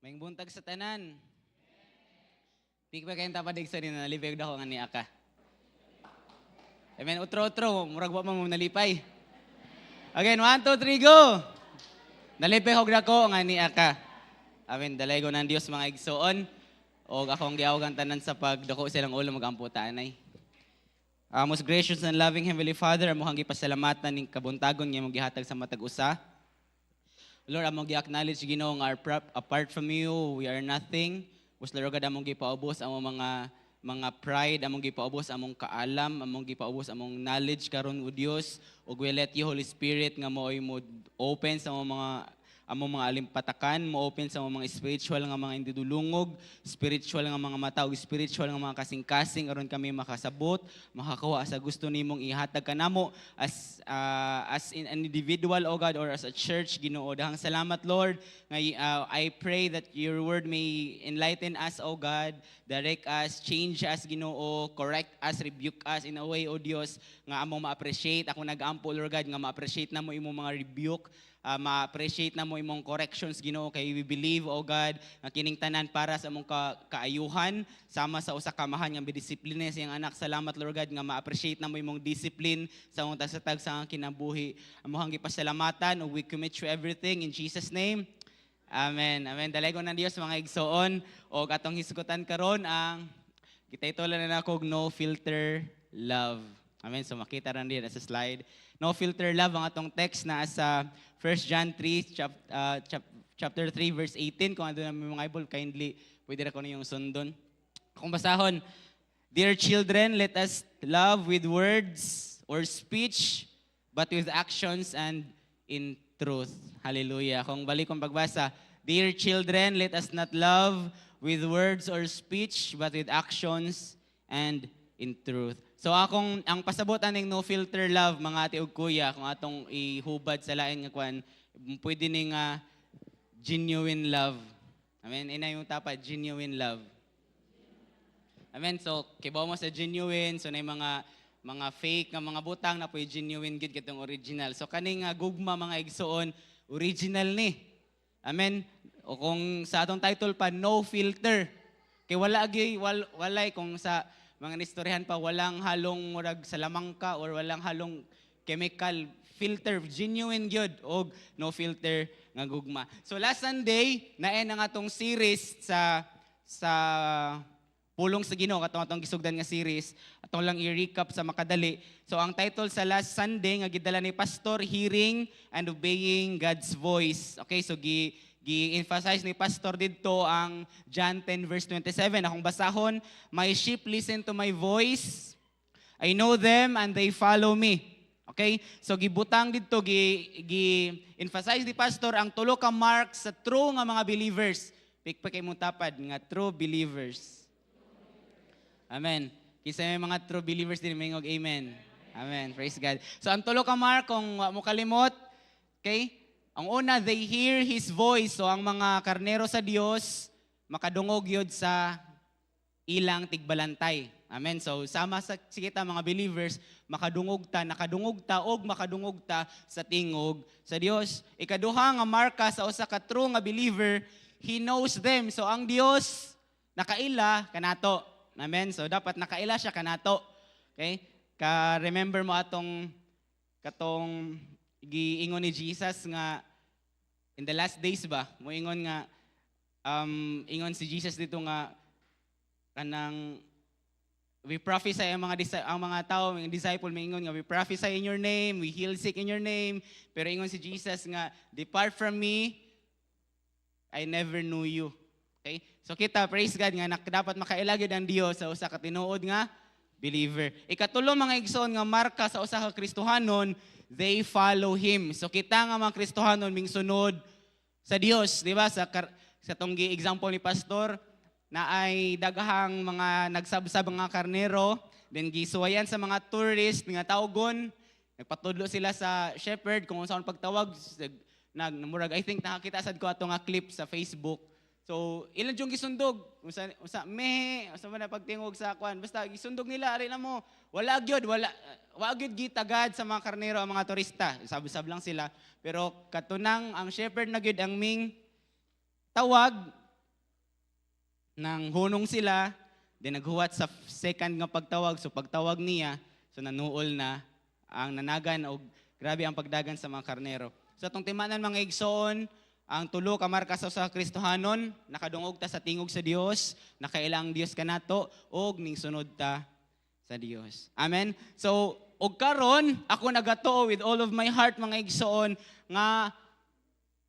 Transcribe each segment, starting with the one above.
May buntag sa tanan. Di pa kayong tapadig sa rin na nalipay ko nga ni Aka. Amen, utro-utro, murag wa mo nalipay. Again, 1, 2, 3, go! Nalipay ko nga ni Aka. Amen, dalay ko ng Diyos mga igsoon. O akong giawagan tanan sa pagdako silang ulo mag-amputaan ay. Most gracious and loving Heavenly Father, amuhang gipasalamatan ning kabuntagon nga mong gihatag sa matag usa. Lord, among gi-acknowledge Ginoo nga apart from you, we are nothing. Was Lord God among gipaubos among mga pride, among gipaubos among kaalam, among gipaubos among knowledge karon o Dios, ug we let you Holy Spirit nga mo open sa among mga alimpatakan, mo open sa mga spiritual nga mga indidulungog, spiritual nga mga mata, ug spiritual nga mga kasing-kasing aron kami makasabot, makakuha sa gusto nimong ihatag kanamo as in an individual, O God, or as a church, Ginoo. Dahang salamat, Lord. I pray that your word may enlighten us, O God, direct us, change us, Ginoo, correct us, rebuke us in a way, O Dios, nga among ma-appreciate. Ako nag-ampo, Lord God, nga ma-appreciate na mo imong mga rebuke, ma-appreciate na mo imong corrections, Ginoo, kay we believe, O God, nga kining tanan para sa among kaayuhan, sama sa usa ka mahan nga bidisiplina sa iyang anak. Salamat, Lord God, nga ma-appreciate na mo imong discipline sa among tagsatag sa kinabuhi. Amuhang gipasalamatan, ug we commit you everything in Jesus' name. Amen. Amen. Dalagon ng Dios mga igsoon, og atong hisgutan karon ang gitaytolan na nako no filter love. Amen. So makita ran din sa slide. No filter love ang atong text na sa 1 John 3 chapter 3 verse 18. Kung ano na may mga Bible, kindly pwede ra ko yung sundon. Kung basahon, dear children, let us love with words or speech, but with actions and in truth. Hallelujah. Kung balik kong pagbasa, dear children, let us not love with words or speech, but with actions and in truth. So ang pasabot aning no filter love, mga ate ug kuya, kung atong ihubad sa lain nga kwan, pwede ning genuine love. Amen. Ina yung tapa, genuine love. Amen. So kibaw mo sa genuine, so na mga fake nga mga butang na po'y genuine gid katong original. So kaning gugma mga igsoon, original ni. Amen. O kung sa atong title pa, no filter. Kay walay kung sa mga nistoryahan pa, walang halong murag salamangka or walang halong chemical filter, genuine gyud og no filter nga gugma. So last Sunday, naen ang atong series sa Pulong sa Ginoo, atong gisugdan nga series, atong lang i-recap sa makadali. So ang title sa last Sunday nga gidala ni Pastor, Hearing and Obeying God's Voice. Okay, so gi-emphasize ni Pastor dito ang John 10 verse 27. Akong basahon, my sheep listen to my voice. I know them and they follow me. Okay? So gibutang dito, gi-emphasize ni Pastor ang tulo ka mark sa true nga mga believers. Pikpik mo tapad nga true believers. Amen. Kisa may mga true believers din, may ngog amen. Amen. Praise God. So ang tulo ka mark, kung mo kalimot, okay? Ang una, they hear His voice. So ang mga karnero sa Dios, makadungog yun sa ilang tigbalantay. Amen. So sama sa kita mga believers, nakadungog ta sa tingog sa Dios. Ikaduha nga marka sa usa ka true nga believer, He knows them. So ang Dios nakaila kanato. Amen. So dapat nakaila siya kanato. Okay? Remember mo katong giingon ni Jesus nga in the last days ba, moingon nga ingon si Jesus dito nga kanang we prophesy ang mga tao, mga disciple maingon nga we prophesy in your name, we heal sick in your name, pero ingon si Jesus nga depart from me, I never knew you. Okay? So kita, praise God nga dapat makailagid ang Dios sa usa ka tinuod nga believer. Ikatulo mga igsoon nga marka sa usa ka Kristohanon, they follow Him. So kita nga mga Kristohanon ming sunod sa Dios, di ba? Sa tonggi example ni Pastor, na ay daghang mga nagsabsab mga karnero, then gisuwayan sa mga tourist, mga tawgon, nagpatudlo sila sa shepherd kung saan pagtawag, murag, I think nakakita sad ko ato nga clip sa Facebook. So, ilan yung gisundog? Usa man na pagtingog sa kwan. Basta gisundog nila, ari na mo. Wala gyud gitagad sa mga karnero ang mga turista. Sab-sab lang sila. Pero katunang ang shepherd na gyud ang ming tawag, nang hunong sila, then naghuwat sa second nga pagtawag. So pagtawag niya, so nanuol na ang nanagan o grabe ang pagdagan sa mga karnero. So atong timanan mga igsoon, ang tulo ka marka sa Kristohanon, nakadungog ta sa tingog sa Dios, nakailang Dios kanato og ning sunod ta sa Dios. Amen. So og karon ako nagato with all of my heart mga igsoon nga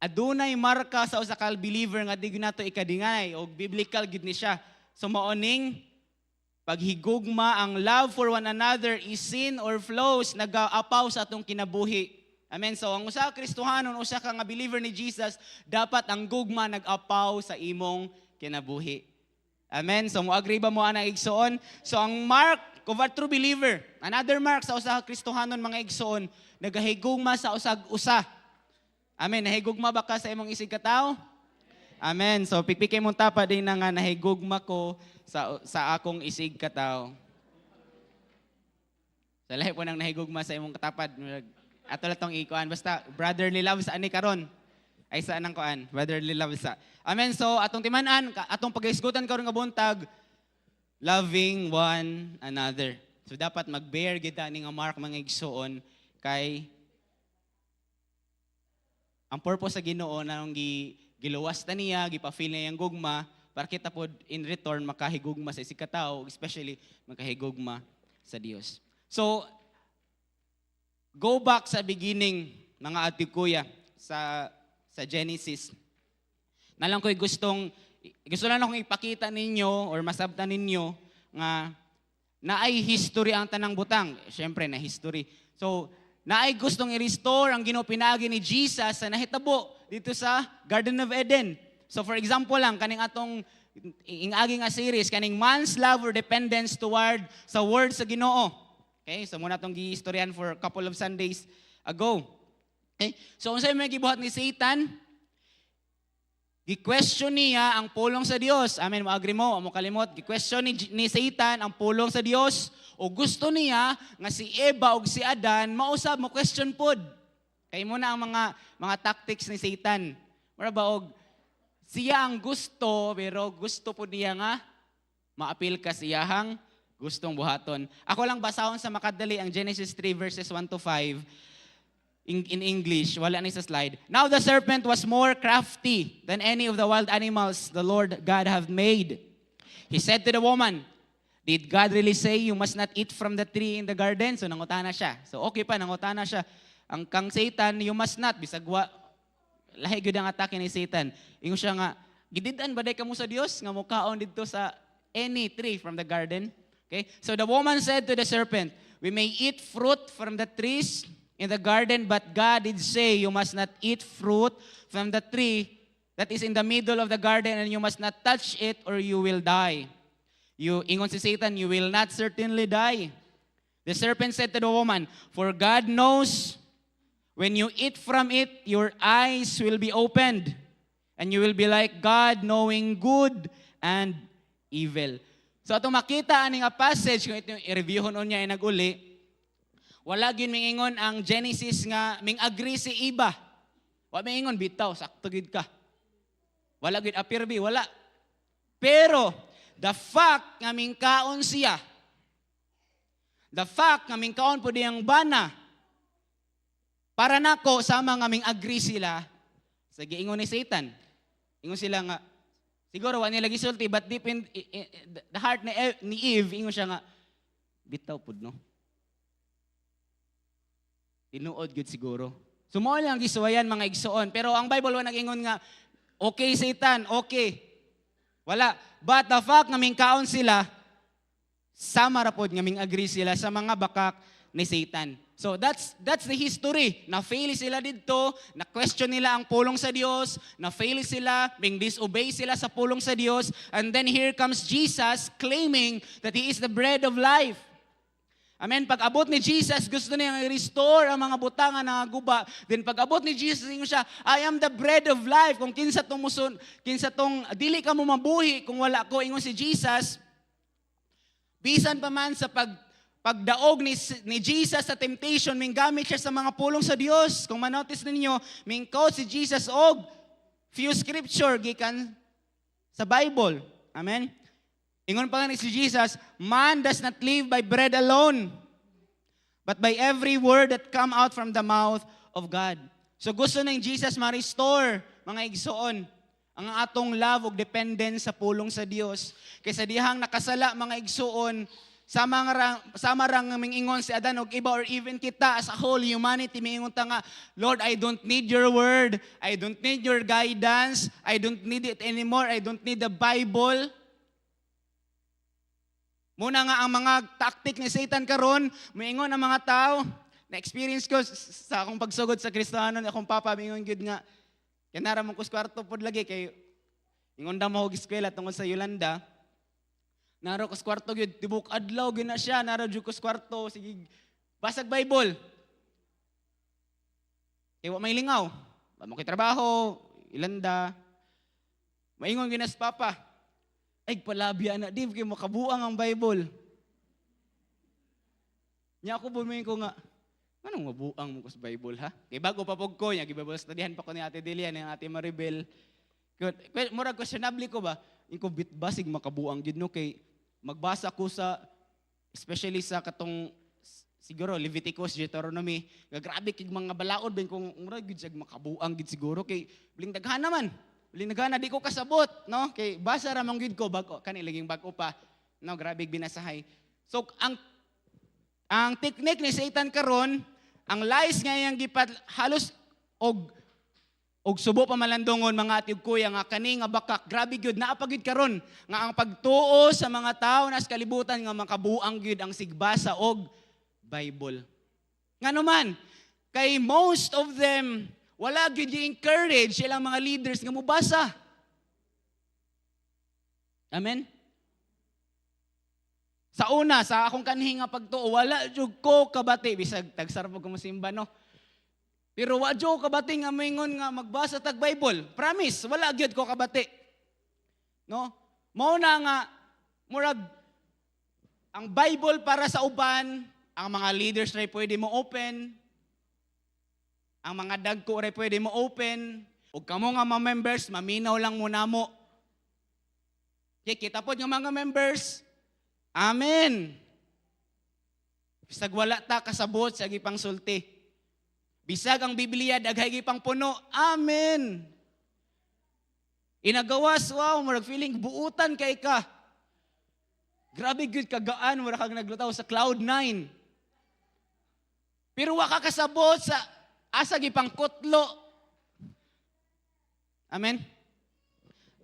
adunay marka sa usa ka believer nga di nato ikadingay og biblical gid ni siya. So maoning paghigugma ang love for one another is sin or flows nagaapaw sa atong kinabuhi. Amen. So ang usa ka Kristohanon, usa ka nga believer ni Jesus, dapat ang gugma nag-apaw sa imong kinabuhi. Amen. So mo-agree ba mo ana igsoon? So ang mark of a true believer, another mark sa usa ka Kristohanon mga igsoon, nagahigugma sa usag-usa. Amen. Nahigugma ba ka sa imong isig katawo? Amen. So pikpikay mong tapa din na nga nahigugma ko sa akong isig katawo. Sa lahi po nang nahigugma sa imong katapad. Ato lang tong ikuan. Basta brotherly love sa ani karon. Ay saan ang kuan? Brotherly love sa. Amen. So atong timan-an, atong pag-isgutan karon nga buntag, loving one another. So dapat mag-bear gid ani nga mark mga igsoon kay ang purpose sa Ginoo na nung giluwas ta niya, gipa-feel niya ang gugma para kita pod in return makahigugma sa isig katawo, especially makahigugma sa Dios. So go back sa beginning, mga ati kuya, sa Genesis. Nalang ko'y gusto lang akong ipakita ninyo or masabtan ninyo nga naay history ang tanang butang. Siyempre, na history. So, naay gustong i-restore ang Ginoo pinaagi ni Jesus sa nahitabo dito sa Garden of Eden. So, for example lang, kaning atong ingagi nga series, kaning man's love or dependence toward sa word sa Ginoo. Okay, so muna itong gi-istoryan for a couple of Sundays ago. Okay, so kung sa'yo may gibuhat ni Satan, gi-question niya ang pulong sa Dios. Amen, mo-agree mo, mo kalimot. Gi-question ni Satan ang pulong sa Dios o gusto niya nga si Eva o si Adan mausab mo question pod. Kay mo na ang mga tactics ni Satan. Mara ba og siya ang gusto pero gusto po niya nga maapil ka siyahang gustong buhaton. Ako lang basahon sa makadali ang Genesis 3 verses 1 to 5 in English. Wala ni sa slide. Now the serpent was more crafty than any of the wild animals the Lord God have made. He said to the woman, did God really say you must not eat from the tree in the garden? So nangutana siya. So okay pa, nangutana siya. Ang kang Satan, you must not. Bisagwa, lahi gyud ang atake ni Satan. Ingon siya nga, gididan baday kamo sa Dios nga mukaon didto sa any tree from the garden? Okay? So the woman said to the serpent, we may eat fruit from the trees in the garden, but God did say you must not eat fruit from the tree that is in the middle of the garden, and you must not touch it or you will die. Ingon si Satan, you will not certainly die. The serpent said to the woman, for God knows when you eat from it, your eyes will be opened, and you will be like God, knowing good and evil. So atong makita ani nga passage kung ito i-reviewon niya ay naguli, wala gyud mingingon ang Genesis nga ming-agree si Eva. Wa mingingon bitaw sakto gid ka. Wala gyud apirbi, wala. Pero the fact nga mingkaon siya, the fact nga mingkaon po diyang bana, para nako sama nga ming-agree sila sa giingon ni Satan. Ingon sila nga siguro wa nila gisulti, but deep in the heart ni Eve, ingon siya nga, bitaw pud no. Tinuod gud siguro. So mao lang gisuwayan mga igsoon. Pero ang Bible wa nag-ingon nga, okay Satan, okay. Wala. But the fact nga mingkaon sila, sama ra pod nga ming-agree sila sa mga bakak ni Satan. So that's the history. Na-fail sila dito, na-question nila ang pulong sa Dios, na-fail sila, disobey sila sa pulong sa Dios, and then here comes Jesus claiming that He is the bread of life. Amen. Pag abot ni Jesus, gusto niya i-restore ang mga butangan na guba. Then pag abot ni Jesus, ingon siya, I am the bread of life. Kung kinsa tong dili ka mo mabuhi kung wala ko, ingon si Jesus, bisan pa man sa pagdaog ni Jesus sa temptation, minggamit siya sa mga pulong sa Dios. Kung manotice ninyo, mingkot si Jesus og few scripture gikan sa Bible. Amen? Ingon pa nga ni si Jesus, man does not live by bread alone, but by every word that come out from the mouth of God. So gusto ng Jesus ma-restore, mga igsoon, ang atong love ug dependence sa pulong sa Dios. Kaysa dihang nakasala, mga igsoon, sama rang mingingon si Adan og iba or even kita as a whole humanity, mingingon ta nga, Lord, I don't need your word, I don't need your guidance, I don't need it anymore, I don't need the Bible. Muna nga ang mga tactic ni Satan karon, moingon ang mga tao. Na-experience ko sa akong pagsugod sa Kristiyano, akong papa mingon gid nga kanara mo kus kwarto pod lagi kay ingon da mo og eskwela tungod sa Yolanda. Naro kus kwarto gid tibok adlaw gid na siya, naro jud kus kwarto sige basag Bible. Kay wa may lingaw, wa mo kay trabaho, Yolanda. Maingon gid na sa papa. Ay, palabya na, di, kaya makabuang ang Bible. Nya ako bumihin ko nga, anong mabuang mo ko sa Bible, ha? Kaya bago pa po ko, Bible studyhan pa ko ni Ate Delia, ni Ate Maribel. Murag questionable ko ba, yung ko bitbasig makabuang yun, no? Kay magbasa ko sa, especially sa katong, siguro, Leviticus, Deuteronomy, grabe kay mga balaod, ben kung murag yun makabuang yun siguro, kay bling daghan naman. Linagana di ko kasabot, no? Kay basa ra man gid ko bago kanilaging bago pa, no? Grabe binasahay. So ang technique ni Satan karon, ang lies nga yang gipat halos og subo pa malandongon mga atiog kuya nga kani nga bakak grabe gyud naa pa gyud karon nga ang pagtuo sa mga tawo nas kalibutan nga makabuang gyud ang sigbasa og Bible. Ngano man kay most of them wala gyud i-encourage silang mga leaders nga mubasa. Amen? Sa una, sa akong kanhi nga pagtuo, wala jud ko kabati. Bisag tagsarap ko musimba, no? Pero wala jud ko kabati nga maingon nga magbasa tag Bible. Promise, wala gyud ko kabati. No? Mao na nga, murag, ang Bible para sa uban, ang mga leaders ray pwede mo open, ang mga dagko ray pwede mo open, ug kamo nga mga members, maminaw lang muna mo. Kaya kita po yung mga members, amen. Bisag wala ta kasabot sa gipang sulti. Bisag ang Biblia daghay gipang puno, amen. Inagawas, wow, murag feeling buutan kay ka. Grabe good kagaan, murag kag naglutaw sa cloud 9. Pero wa ka kasabot sa asa gipang kutlo. Amen?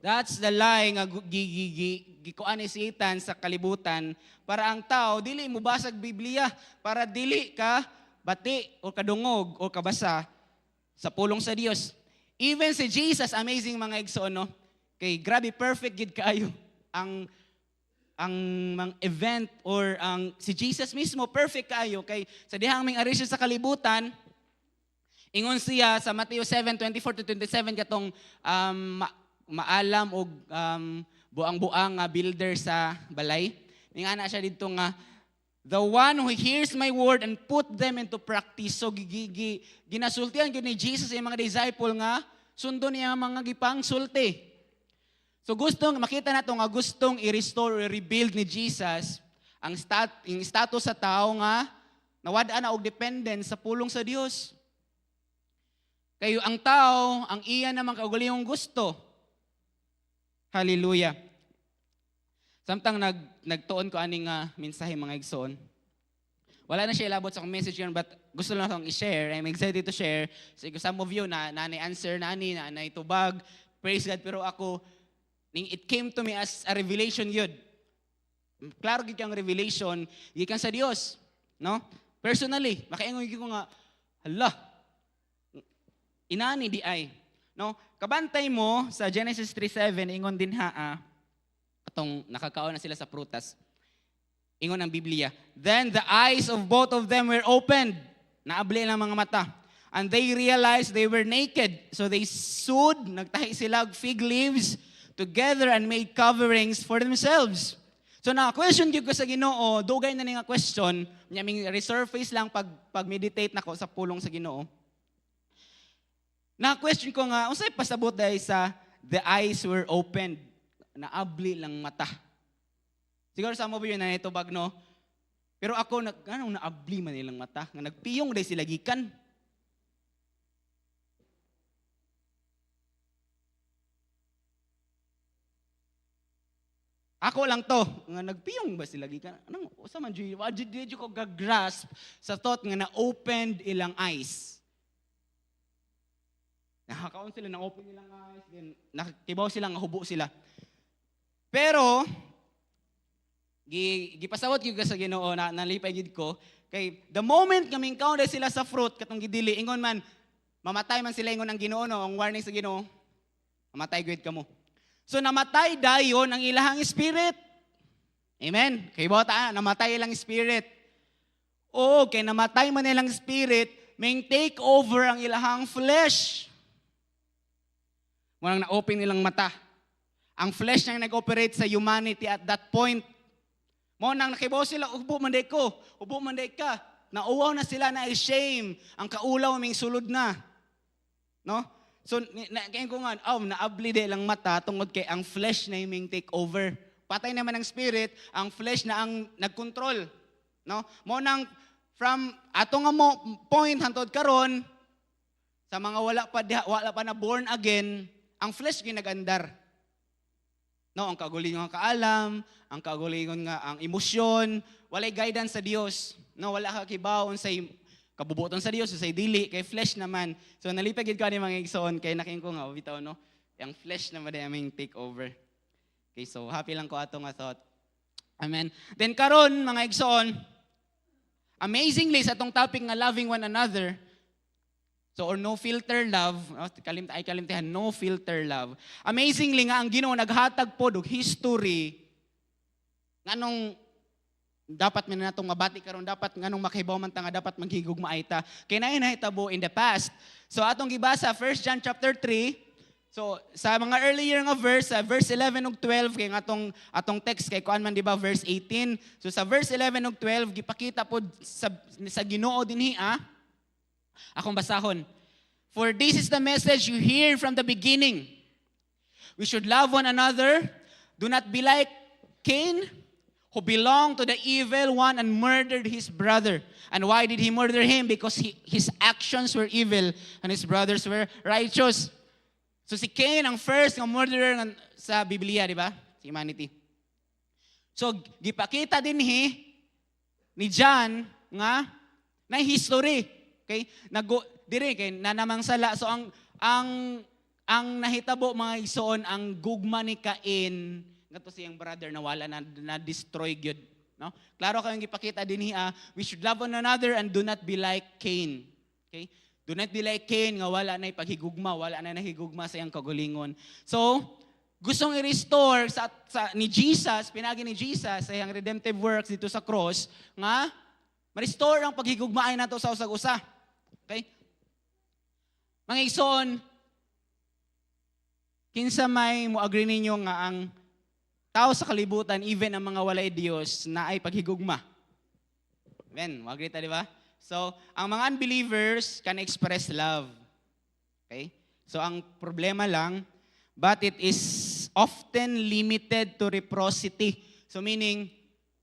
That's the lie nga gikuan ni Satan sa kalibutan para ang tao dili mo basag Biblia, para dili ka bati o kadungog o kabasa sa pulong sa Dios. Even si Jesus, amazing mga igsoon, no? Kay grabe perfect gid kaayo ang mga event or ang si Jesus mismo perfect kaayo kay sa dihang ming ari siya sa kalibutan. Ingon siya sa Matthew 7:24-27 katong maalam og buang-buang nga builder sa balay. Ningana siya dito nga the one who hears my word and put them into practice. So ginasultihan gyud ni Jesus ang mga disciple nga sundon niya mga gipang sulti. So makita nato nga gustong i-restore or rebuild ni Jesus ang status sa tao nga nawad-an na og dependence sa pulong sa Dios. Kayo ang tao, ang iya naman kaugalingong gusto. Hallelujah. Samtang nagtuon ko aning mensahe mga igsoon. Wala na siya ilabot sa akong message yun, but gusto lang akong i-share. I'm excited to share. So some of you na answer na itubag, praise God, pero ako, it came to me as a revelation yun. Klaro gid ang revelation, gikan sa Dios, no? Personally, makaingon ko nga, hala, inani di ay, no? Kabantay mo sa Genesis 3:7 ingon din atong nakakaon na sila sa prutas. Ingon ang Biblia, then the eyes of both of them were opened. Naabli lang mga mata. And they realized they were naked. So they sewed, nagtahi sila og fig leaves together and made coverings for themselves. So na-question ko sa Ginoo, dugay na nga question, nyaming resurface lang pag-meditate nako sa pulong sa Ginoo. Na-question ko nga, unsay pasabot dahil sa the eyes were opened? naabli lang mata. Siguro sa mo ba yun na itubag, no? Pero ako, naabli man nilang mata. Nga nagpiyong day sila gikan. Ako lang to, nga nagpiyong ba sila gikan? Anong usa man jud, wa jud ko gagrasp sa thought nga na-opened ilang eyes. Nakakaon sila, na-open ilang eyes, then nakibaw sila nga hubo sila. Pero gipasawat gyud sa Ginoo na nalipay gid ko kay the moment nga mingkaon sila sa fruit katong gidili ingon man mamatay man sila ingon ang Ginoo no, ang warning sa Ginoo, mamatay gyud kamo. So namatay dayon ang ilahang spirit. Amen. Kay bota namatay ilang spirit. O kay namatay man ilang spirit, may take over ang ilahang flesh. Munang na-open ilang mata. Ang flesh nang nag-operate sa humanity at that point. Mo nang nakibaw sila, ubo man day ko, ubo man day ka. Nauwaw na sila na shame. Ang kaulaw ming sulod na. No? So, kaya ko nga, naabli day lang mata tungod kay ang flesh na yung take over. Patay naman ang spirit, ang flesh na ang nagkontrol. No? Mo nang from ato nga mo point hantod karon sa mga wala pa na born again, ang flesh ginagandar. No, ang kagulingon nga kaalam, ang kagulingon nga ang emosyon, walay guidance sa Dios. No, wala ka kibaon sa kabubuton sa Dios, sa dili kay flesh naman. So nalipay gid ka ni mga igsoon kay naking ko nga bitaw no. Ang flesh naman day aming take over. Okay, so happy lang ko ato nga thought. Amen. Then karon mga igsoon, amazingly sa atong topic nga loving one another, so or no filter love, kalimtahan no filter love. Amazingly nga ang Ginoo naghatag pod og history nganong dapat man natong mabati karon, dapat nganong makibaw man ta nga dapat maghigugma ta. Kay naay nahitabo in the past. So atong gibasa 1 John chapter 3. So sa mga earlier nga verse, verse 11 ug 12 kay atong text kay kuan man di ba verse 18. So sa verse 11 ug 12 gipakita pod sa Ginoo dinhi akong basahon. For this is the message you hear from the beginning. We should love one another. Do not be like Cain, who belonged to the evil one and murdered his brother. And why did he murder him? Because his actions were evil and his brothers were righteous. So si Cain ang first ng murderer sa Biblia, di ba? Sa humanity. So gipakita din ni John nga na history. Okay? Dire kay nanamangsala. So ang nahitabo mga igsoon ang gugma ni Cain ngadto siyang brother na wala na destroy gyud, no? Klaro kayong gipakita dinhi we should love one another and do not be like Cain. Okay? Do not be like Cain nga wala na paghigugma, wala na nahigugma sa iyang kagulingon. So, gustong i-restore ni Jesus, pinagi ni Jesus sa iyang redemptive works dito sa cross nga ma-restore ang paghigugmaay nato sa usag-usa. Okay? Mga igsoon, kinsa may mo agree ninyo nga ang tao sa kalibutan, even ang mga walay Diyos, na ay paghigugma. Amen. Mag-agree ta, di ba? So, ang mga unbelievers can express love. Okay? So, ang problema lang, but it is often limited to reciprocity. So, meaning,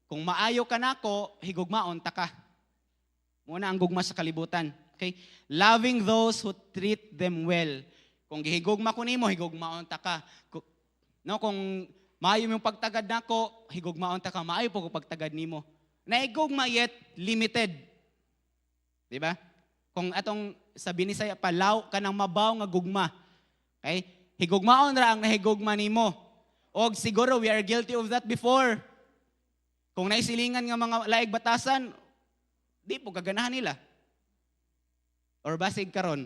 kung maayo ka nako, higugmaon ta ka. Muna ang gugma sa kalibutan. Okay? Loving those who treat them well. Kung gihigugma ko nimo, higugmaon ta ka. No, kung maayo yung pagtagad nako, higugmaon ta ka, maayo po ko pagtagad nimo. Naigugma yet limited. Di ba? Kung atong sa Binisaya palaw ka ng mabaw nga gugma. Okay? Higugmaon ra ang nahigugma nimo. Og siguro we are guilty of that before. Kung naisilingan nga mga laig batasan, di po gaganahan nila. Or basig karon.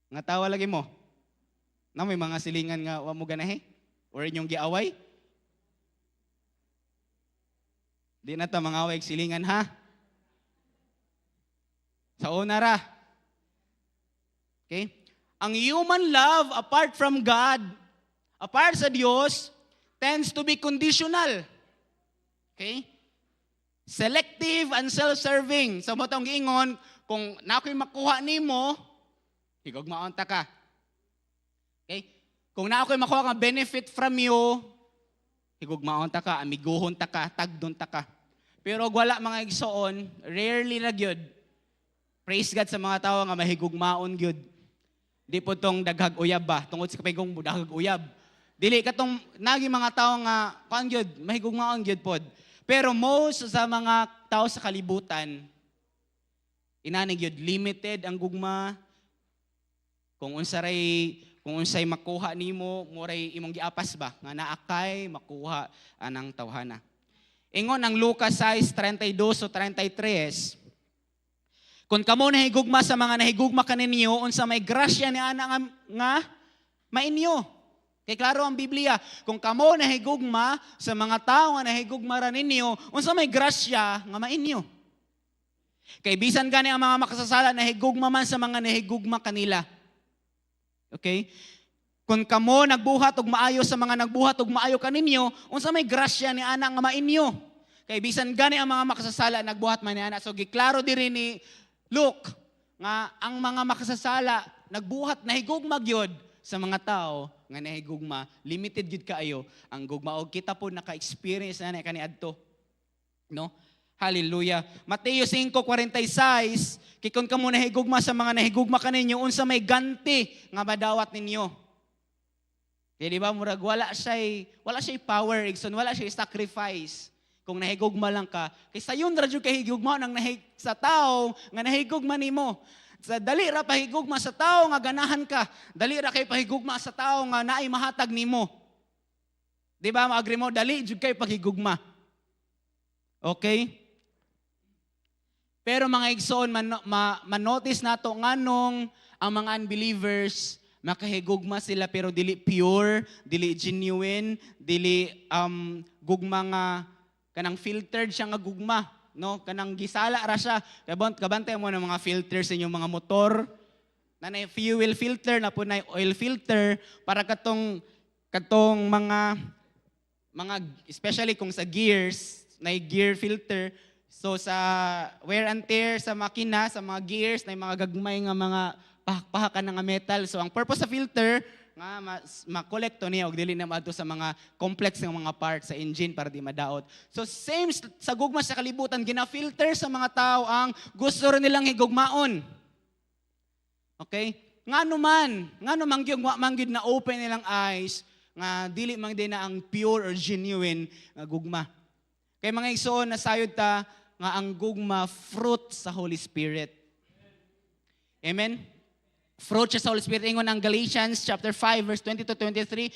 Nga tawa lagi mo. Na may mga silingan nga wa mo ganahe or inyong giaway. Di na ta mga away silingan ha. Sa una ra. Okay? Ang human love apart from God, apart sa Diyos, tends to be conditional. Okay? Selective and self-serving. Sa motong giingon, kung nakoy makuha nimo, higugmaon ta ka. Okay? Kung na ako'y makuha nga benefit from you, higugmaon ta ka, amiguhon ta ka, tagdon ta ka. Pero wala mga igsoon, rarely na gyud. Praise God sa mga tao nga mahigugmaon gyud. Di po tong daghag uyab ba, tungod sa kapigong daghag uyab. Dili katong nagi mga tao nga kuan gyud, mahigugmaon gyud pod. Pero most sa mga tao sa kalibutan, inani gyud limited ang gugma. Kung unsay makuha nimo, moray imong giapas ba nga naakay makuha anang tawhana. Ingon ang Lucas 6:32 o 33, kung kamo nahigugma sa mga nahigugma kaninyo, unsa may grasya ni ana nga mainyo. Kay klaro ang Biblia, kung kamo nahigugma sa mga tao nga nahigugma ra ninyo, unsa may grasya nga mainyo. Kay bisan gani ang mga makasasala nahigugma man sa mga nahigugma kanila. Okay? Kung kamo nagbuhat og maayo sa mga nagbuhat og maayo kaninyo, unsa may grasya ni ana nga mainyo. Kay bisan gani ang mga makasasala nagbuhat man ni ana. So giklaro diri ni Luke nga ang mga makasasala nagbuhat nahigugma gyud sa mga tao nga nahigugma, limited gyud kaayo ang gugma og kita po naka-experience na kaniadto. No? Hallelujah. Mateo 5:46, kay kun kamo nahigugma sa mga nahigugma kaninyo, unsa may ganti nga madawat ninyo. Di ba, murag wala siya power, igsoon, wala siya sacrifice. Kung nahigugma lang ka, kay sayon ra jud kay higugma nang sa tao nga nahigugma nimo. Sa dali ra pahigugma sa tao nga ganahan ka, dali ra kay pahigugma sa tao nga naay mahatag nimo. Di ba, maagri mo, dali jud kay paghigugma. Okay? Pero mga igsoon, manotice nato nganong ang mga unbelievers makahigugma sila pero dili pure, dili genuine, dili gugma nga kanang filtered siya nga gugma, no? Kanang gisala ra siya. Kabantay mo ng mga filters sa inyong mga motor. Na fuel filter, na po na oil filter para katong mga especially kung sa gears, na gear filter. So sa wear and tear sa makina, sa mga gears, na mga gagmay nga mga pahak-pahakan ng metal. So ang purpose sa filter, nga makolekto niya og dili na maadto sa mga complex ng mga parts sa engine para di madaot. So same sa gugma sa kalibutan, gina-filter sa mga tao ang gusto rin nilang higugmaon. Okay? Ngano man gyud na open nilang eyes nga dili man din na ang pure or genuine nga gugma. Kay mga igsoon nasayod ta nga ang gugma fruit sa Holy Spirit. Amen? Fruit sa Holy Spirit. Ingon ang Galatians chapter 5 verse 20-23.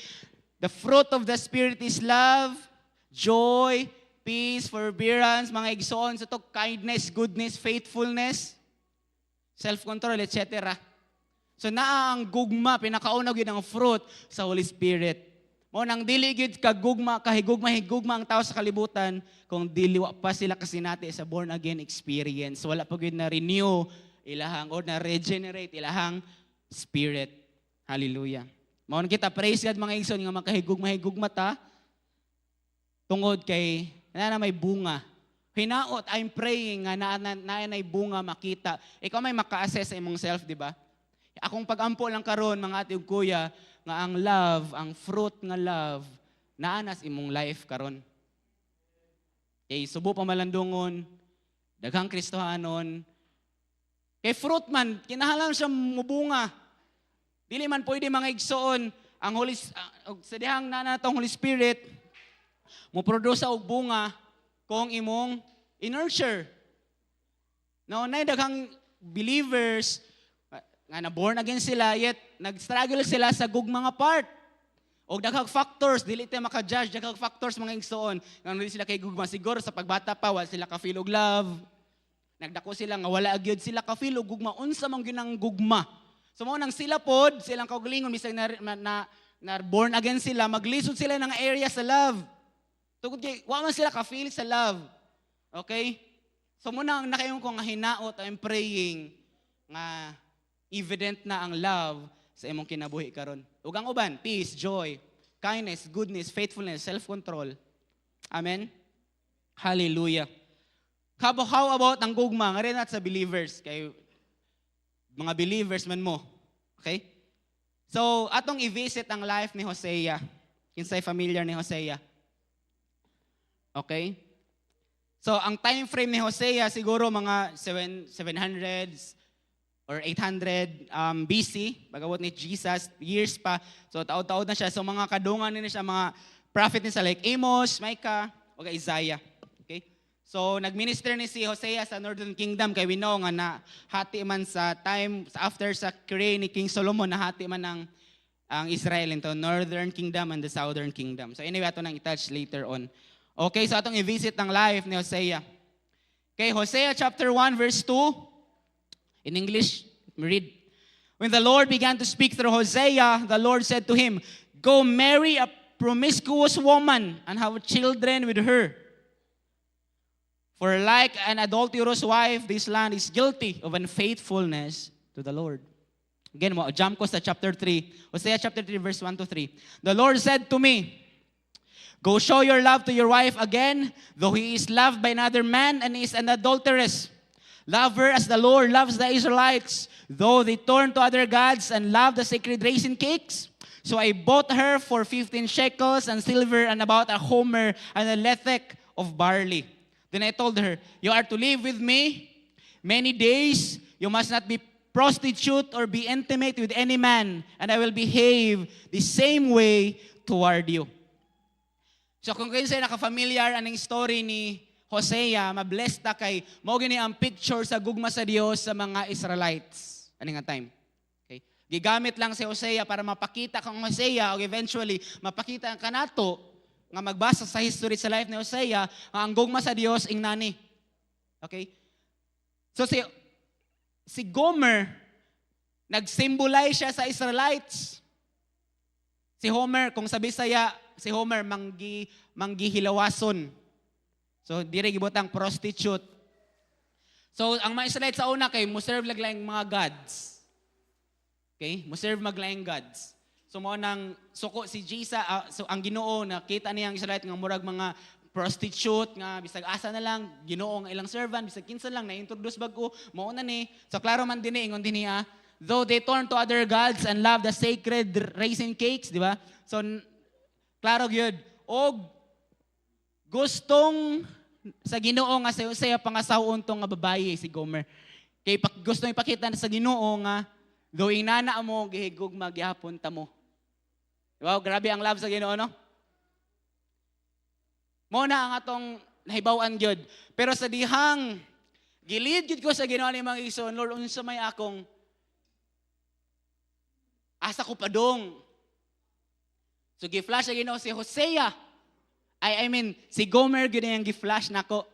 The fruit of the Spirit is love, joy, peace, forbearance, mga igsoon sa to, kindness, goodness, faithfulness, self-control, etc. So naa ang gugma, pinakauna gyud ang fruit sa Holy Spirit. Mo nang dili gyud kagugma, kahigugma ang tao sa kalibutan kung dili wa pa sila kasinati sa born again experience. Wala pa gyud na renew ilahang or na regenerate ilahang spirit. Hallelujah. Mao kita praise God mga igsoon nga makahigugma ta tungod kay na may bunga. Hinaot, I'm praying nga na bunga makita. Ikaw may maka-assess sa imong self, di ba? Akong pag-ampo lang karon mga ate ug kuya nga ang love, ang fruit nga love naanas imong life karon. Kay subo pa malandungon, daghang Kristohanon, kay fruit man, kinahanglan siya mubunga. Dili man pwede mga igsoon ang sa dihang nanatong Holy Spirit mo produce og bunga kung imong inertia. No, nay daghang believers nga na born again sila yet nag-struggle sila sa gugma nga part. Og daghang factors dili ta maka-judge, daghang factors mga igsoon nga dili sila kay gugma siguro sa pagbata pa wala sila ka-feel og love. Nagdako sila nga wala agyod sila ka-feel og gugma, unsa man ginang gugma. So mao nang sila pod, silang kaugalingon bisag na born again sila, maglisod sila ng area sa love. Tungod kay wa man sila ka-feel sa love. Okay? So muna ang nakayon ko nga hinaot, I'm praying nga evident na ang love sa imong kinabuhi karon. Ug ang uban, peace, joy, kindness, goodness, faithfulness, self-control. Amen. Hallelujah. How about ang gugma nga rin at sa believers? Kay mga believers man mo. Okay? So, atong i-visit ang life ni Hosea. Kinsay familiar ni Hosea. Okay? So, ang time frame ni Hosea siguro mga 700s or 800 BC, pagabot ni Jesus, years pa. So, taod-taod na siya. So, mga kadungan nila siya, mga prophet nila like Amos, Micah, o Isaiah. Okay? So, nag-minister ni si Hosea sa Northern Kingdom kay we know nga na hati man sa time, after sa reign ni King Solomon, nahati man ang Israel into Northern Kingdom and the Southern Kingdom. So, anyway, ito nang i-touch later on. Okay, so atong i-visit ang life ni Hosea. Okay, Hosea chapter 1 verse 2. In English, read. When the Lord began to speak through Hosea, the Lord said to him, "Go marry a promiscuous woman and have children with her. For like an adulterous wife, this land is guilty of unfaithfulness to the Lord." Again, jump ko sa chapter 3. Hosea chapter 3 verse 1 to 3. The Lord said to me, "Go show your love to your wife again, though he is loved by another man and is an adulteress. Love her as the Lord loves the Israelites, though they turn to other gods and love the sacred raisin cakes. So I bought her for 15 shekels and silver and about a homer and a lethek of barley. Then I told her, you are to live with me many days. You must not be prostitute or be intimate with any man, and I will behave the same way toward you." So kung kayo sa'yo nakafamiliar anong story ni Hosea, mabless ta kay mao gini ang picture sa gugma sa Dios sa mga Israelites ani nga time. Okay? Gigamit lang si Hosea para mapakita kang Hosea o eventually mapakita ang kanato nga magbasa sa history sa life ni Hosea nga ang gugma sa Dios ing nani. Okay? So si Gomer nag-symbolize siya sa Israelites. Si Homer, kung sa Bisaya, si Homer manggihilawason. So, dire gibutang prostitute. So, ang mga Israelites sa una kay mo-serve laglaing mga gods. Okay? Mo-serve maglaing gods. So, mo nang suko si Jesus, so ang Ginoo nakita niya ang Israelite nga murag mga prostitute nga bisag asa na lang Ginoo nga ilang servant bisag kinsa lang na-introduce bag-o mao na ni. So, klaro man dinhi ingon dinhi though they turn to other gods and love the sacred raisin cakes, di ba? So, klaro gyud. Og gustong sa Ginoo nga sa Hosea pangasawon tong nga babaye si Gomer. Kay gusto ipakita sa Ginoo nga gawing nana mo gihigog magyapon ta mo. Wow, grabe ang love sa Ginoo, no? Mo na ang atong nahibaw-an gyud. Pero sa dihang gilid gyud ko sa Ginoo ni mga igsoon, Lord, unsa may akong asa ko padong. So gi-flash sa Ginoo si Hosea. I mean, si Gomer gyud yung gi-flash nako.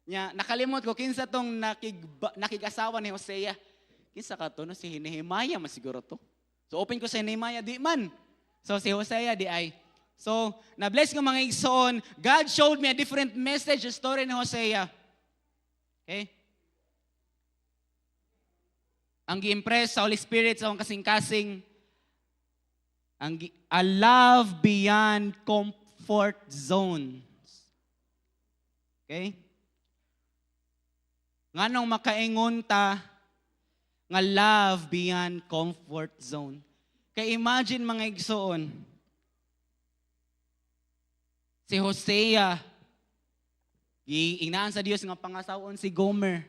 Nya nakalimot ko kinsa tong nakig-asawa ni Hosea. Kinsa ka to no si Nehemiah masiguro to. So open ko sa Nehemiah di man. So si Hosea di ay. So na-bless ko mga igsoon, God showed me a different message the story ni Hosea. Okay? Ang gi-impress sa Holy Spirit sa akong kasing-kasing a love beyond comfort zones. Okay? Nganong makaingon ta nga love beyond comfort zone. Kay imagine mga igsoon, si Hosea, inaan sa Dios nga pangasawon si Gomer.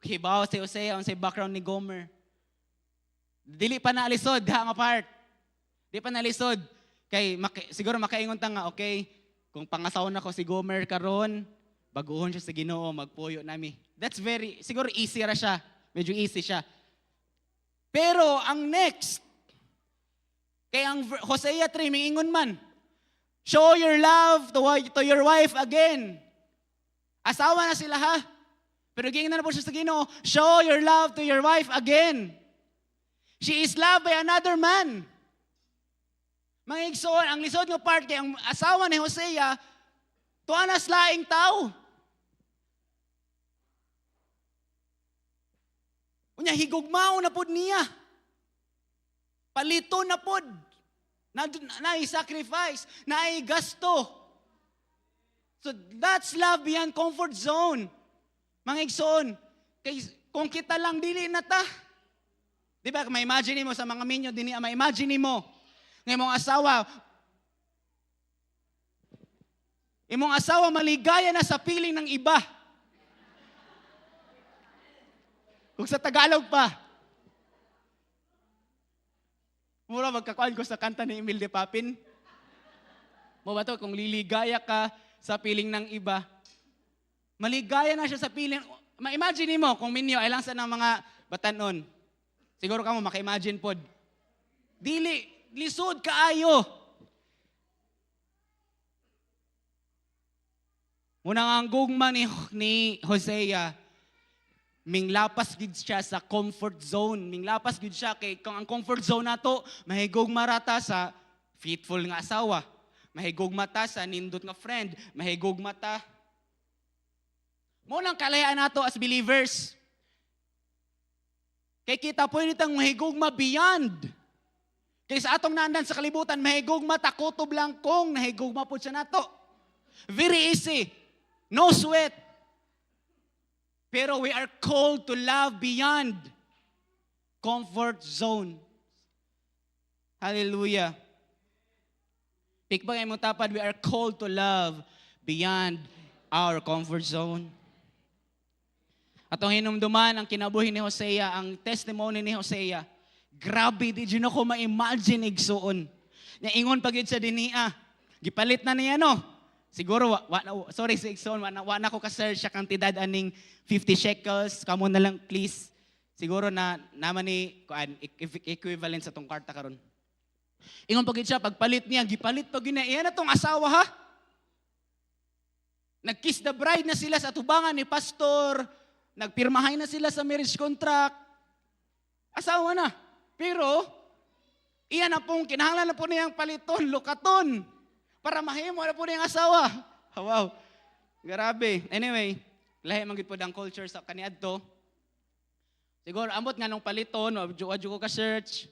Hibaw si Hosea on sa background ni Gomer. Dili pa na alisod ha nga part. Di pa na alisod. Kay siguro makaingon ta nga okay, kung pangasawon ako si Gomer karon, baguhon siya sa Ginoo, magpuyo nami. That's very siguro easy ra siya. Medyo easy siya. Pero ang next, kay ang Hosea 3 miingon man, show your love to your wife again. Asawa na sila ha. Pero giingnan na po siya sa Ginoo, show your love to your wife again. She is loved by another man. Mga igsoon, ang lisod nga part kay ang asawa ni Hosea, tuanas laing tao. Unya higugmao na pod niya. Palito na pod. Na-sacrifice, na-gasto. So that's love beyond comfort zone. Mga igsoon, kung kita lang dili na ta. Di ba, ma-imagine mo sa mga minyo, ma-imagine mo, ng imong asawa maligaya na sa piling ng iba. Kung sa Tagalog pa. Mura magkakuan ko sa kanta ni Emil de Papin. Mo ba to, kung liligaya ka sa piling ng iba, maligaya na siya sa piling. Ma-imagine mo, kung minyo, ay lang sa ng mga batanon. Siguro ka mo, maka-imagine pod. Dili, lisod kaayo. Muna nga ang gugma ni Hosea, minglapas gid siya sa comfort zone. Minglapas gid siya kay kung ang comfort zone nato mahigugma rata sa faithful nga asawa. Mahigugma ta sa nindot nga friend, mahigugma ta. Mo nang kalayaan nato as believers. Kay kita pwede tang mahigugma beyond. Kay sa atong naandan sa kalibutan, mahigugma ta kutob lang kung nahigugma po siya nato. Very easy. No sweat. Pero we are called to love beyond comfort zone. Hallelujah. Pikpangay mo tapad, we are called to love beyond our comfort zone. Atong hinumduman ang kinabuhi ni Hosea, ang testimony ni Hosea. Grabe, di dyan ako ma-imagine igsuon. Ingon pagid sa dinia. Gipalit na niya, no? Siguro, sorry sa igsuon, wana ko ka-search siya kantidad aning 50 shekels. Kamo na lang, please. Siguro na naman ni equivalent sa tong karta karon. Ingon pagid siya, pagpalit niya, gipalit pagid na, iyan na tong asawa, ha? Nag-kiss the bride na sila sa tubangan ni pastor, nagpirmahay na sila sa marriage contract. Asawa na. Pero, iyan na pong kinahanglan na po niyang paliton, lukaton, para mahimo na po niyang asawa. Wow. Grabe. Anyway, lahi manggid po ang culture sa kaniadto. Siguro, ambot nga nung paliton, wadyo ko ka-search.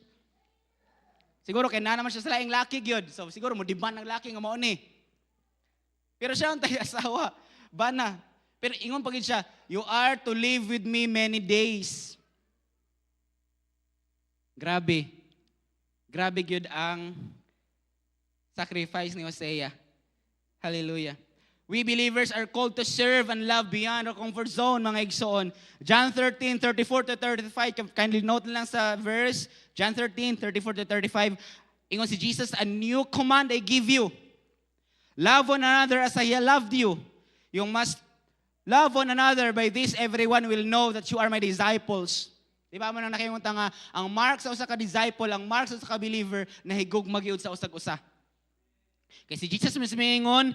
Siguro, kaya na naman siya sa laing laki gyud. So, siguro, mo diban ng laki nga mauni. Pero siya ang tayo asawa. Bana. Pero ingon pagid siya, you are to live with me many days. Grabe. Grabe gyud ang sacrifice ni Hosea. Hallelujah. We believers are called to serve and love beyond our comfort zone, mga igsoon. John 13:34-35. Kindly note lang sa verse. John 13:34-35. Ingon si Jesus, a new command I give you. Love one another as I loved you. You must love one another. By this, everyone will know that you are my disciples. Di ba mo nang nakimunta nga, ang mark sa usa ka disciple, ang mark sa usa ka believer, nahigugma gyud sa usag-usa. Kay si Jesus mismo ingon,